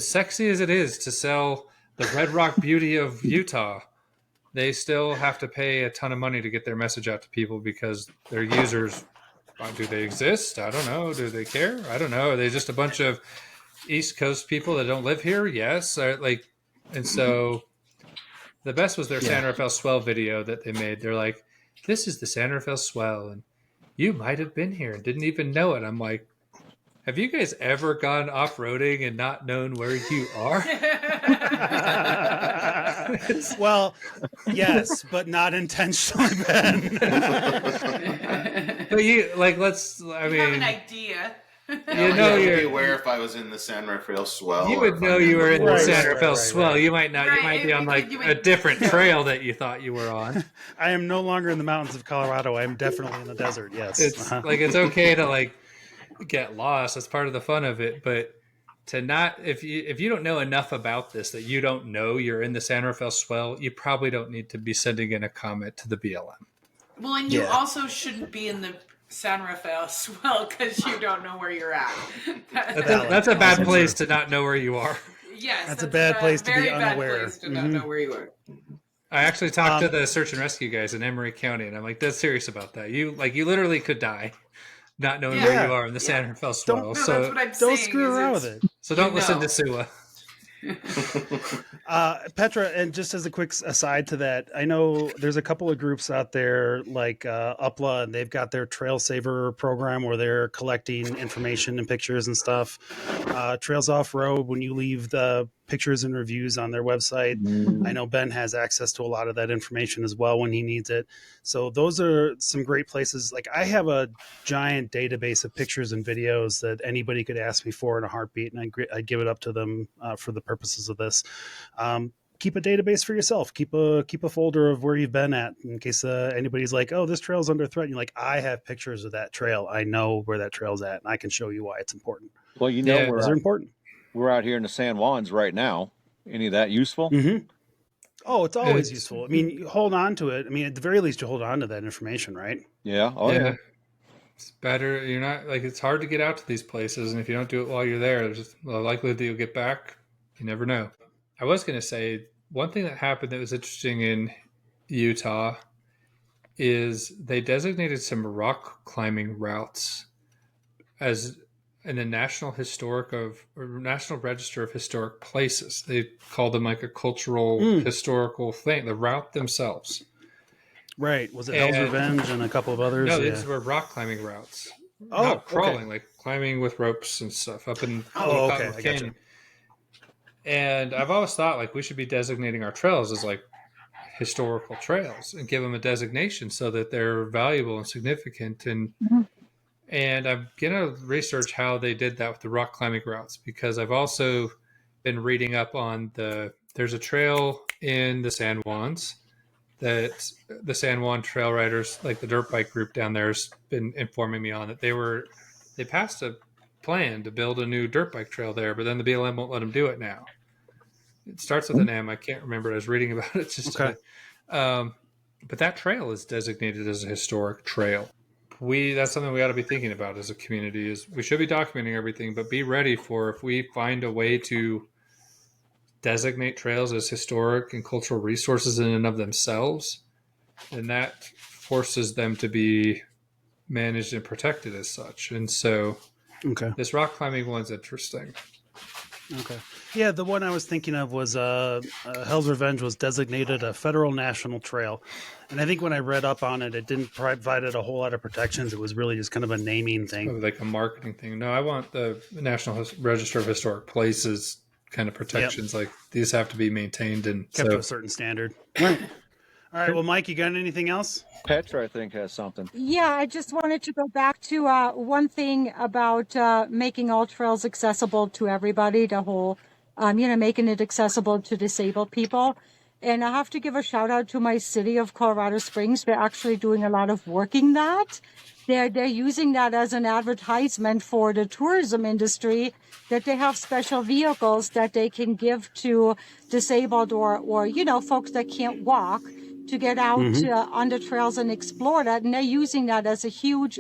sexy as it is to sell the Red Rock beauty of Utah, they still have to pay a ton of money to get their message out to people because their users, do they exist? I don't know. Do they care? I don't know. Are they just a bunch of East Coast people that don't live here? Yes. And so the best was their San Rafael Swell video that they made. They're like, this is the San Rafael Swell, and you might have been here and didn't even know it. I'm like, have you guys ever gone off-roading and not known where you are? Well, yes, but not intentionally, Ben. But you, like, You have an idea. You know, I'd you're be aware if I was in the San Rafael Swell. you or would if know I'm you were in the Right, San right, Rafael right, Swell. right. You might not. You Right, might be on like you a would- different trail that you thought you were on. I am no longer in the mountains of Colorado. I am definitely in the desert. Yes. It's like it's okay to like get lost. That's part of the fun of it. But to not, if you don't know enough about this that you don't know you're in the San Rafael Swell, you probably don't need to be sending in a comment to the BLM. Well, and you also shouldn't be in the San Rafael Swell because you don't know where you're at. That's a bad place to not know where you are. Yes, That's a bad place to be very bad unaware. place to not know where you are. I actually talked to the search and rescue guys in Emery County, and I'm like, dead serious about that. You literally could die not knowing where you are in the San Rafael Swell. No, So that's what I'm saying. Don't screw around with it. so don't you listen know. to Sua. Petra, and just as a quick aside to that, I know there's a couple of groups out there like UPLA, and they've got their Trail Saver program where they're collecting information and pictures and stuff. Trails Off Road, when you leave the pictures and reviews on their website, I know Ben has access to a lot of that information as well when he needs it. So those are some great places. Like I have a giant database of pictures and videos that anybody could ask me for in a heartbeat, and I'd give it up to them for the purposes of this. Keep a database for yourself. Keep a folder of where you've been at in case anybody's like, oh, this trail's under threat. And you're like, I have pictures of that trail. I know where that trail's at, and I can show you why it's important. Well, you know, Yeah. Those are important. we're out here in the San Juans right now. Any of that useful? Mm-hmm. Oh, it's always It's- useful. I mean, you hold on to it. I mean, at the very least, you hold on to that information, right? Yeah. Oh, yeah. It's better. You're not like it's hard to get out to these places, and if you don't do it while you're there, there's just the likelihood that you'll get back. You never know. I was going to say one thing that happened that was interesting in Utah is they designated some rock climbing routes as in the National Register of Historic Places. They called them like a cultural historical thing. The route themselves. Right. Was it Hell's And- Revenge and a couple of others? No, Yeah. these were rock climbing routes. Oh, Not crawling, okay. like climbing with ropes and stuff up in Oh, okay, Cottonwood I gotcha. Canyon. And I've always thought like we should be designating our trails as like historical trails and give them a designation so that they're valuable and significant. And I'm gonna research how they did that with the rock climbing routes because I've also been reading up on there's a trail in the San Juans that the San Juan Trail Riders, like the dirt bike group down there, has been informing me on that they passed a plan to build a new dirt bike trail there, but then the BLM won't let them do it now. It starts with an M. I can't remember. I was reading about it just Okay. today. But that trail is designated as a historic trail. That's something we ought to be thinking about as a community. Is we should be documenting everything, but be ready for if we find a way to designate trails as historic and cultural resources in and of themselves, then that forces them to be managed and protected as such. And so Okay. this rock climbing one's interesting. Okay. Yeah, the one I was thinking of was Hell's Revenge was designated a federal national trail. And I think when I read up on it, it didn't provide it a whole lot of protections. It was really just kind of a naming thing. Like a marketing thing. No, I want the National Register of Historic Places kind of protections. Like these have to be maintained and Kept to so a certain standard. Right. All right. Well, Mike, you got anything else? Petra, I think, has something. Yeah, I just wanted to go back to one thing about making all trails accessible to everybody, the whole, making it accessible to disabled people. And I have to give a shout out to my city of Colorado Springs. They're actually doing a lot of working that. They're using that as an advertisement for the tourism industry, that they have special vehicles that they can give to disabled or folks that can't walk to get out on the trails and explore that. And they're using that as a huge,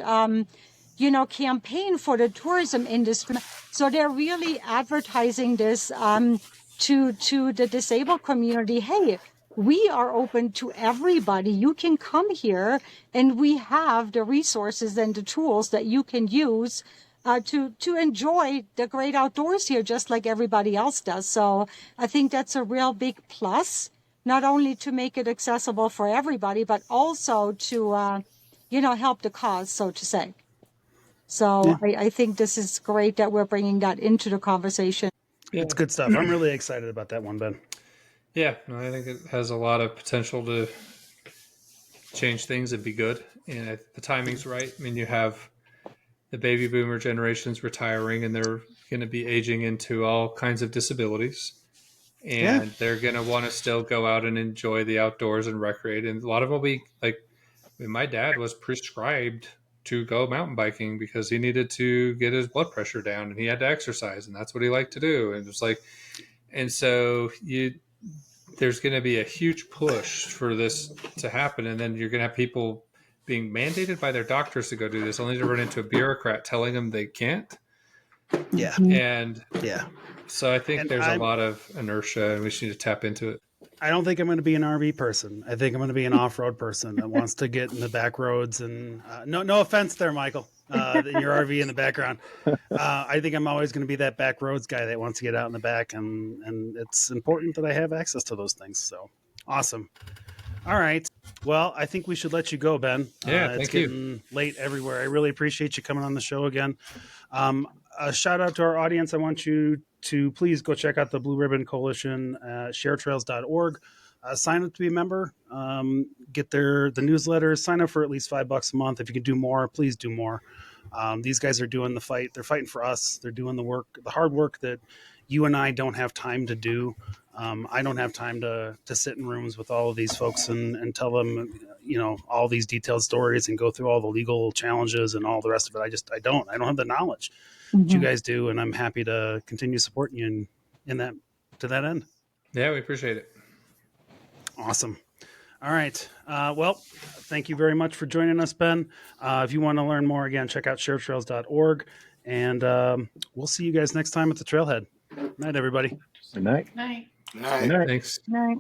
campaign for the tourism industry. So they're really advertising this to the disabled community. Hey, we are open to everybody. You can come here, and we have the resources and the tools that you can use to enjoy the great outdoors here, just like everybody else does. So I think that's a real big plus, not only to make it accessible for everybody, but also to, help the cause, so to say. So I think this is great that we're bringing that into the conversation. Yeah. It's good stuff. I'm really excited about that one, Ben. Yeah, no, I think it has a lot of potential to change things and be good. And the timing's right. I mean, you have the baby boomer generation's retiring, and they're going to be aging into all kinds of disabilities. And they're going to want to still go out and enjoy the outdoors and recreate. And a lot of them will be like, I mean, my dad was prescribed to go mountain biking because he needed to get his blood pressure down, and he had to exercise, and that's what he liked to do. And it's like, and so there's going to be a huge push for this to happen. And then you're going to have people being mandated by their doctors to go do this, only to run into a bureaucrat telling them they can't. Yeah. And Yeah. so I think there's a lot of inertia, and we just need to tap into it. I don't think I'm going to be an RV person. I think I'm going to be an off-road person that wants to get in the back roads. And no offense there, Michael, in your RV in the background. I think I'm always going to be that back roads guy that wants to get out in the back, and it's important that I have access to those things. So awesome. All right. Well, I think we should let you go, Ben. Yeah, it's getting late everywhere. I really appreciate you coming on the show again. A shout out to our audience. I want you to please go check out the Blue Ribbon Coalition, sharetrails.org. Sign up to be a member, get the newsletters, sign up for at least $5 a month. If you can do more, please do more. These guys are doing the fight. They're fighting for us. They're doing the work, the hard work that you and I don't have time to do. I don't have time to sit in rooms with all of these folks and tell them, all these detailed stories and go through all the legal challenges and all the rest of it. I don't have the knowledge that you guys do. And I'm happy to continue supporting you in that, to that end. Yeah, we appreciate it. Awesome. All right. Well, thank you very much for joining us, Ben. If you want to learn more, again, check out sharetrails.org. And we'll see you guys next time at the Trailhead. Good night, everybody. Good night. Night. Night. Good night. Thanks. Right.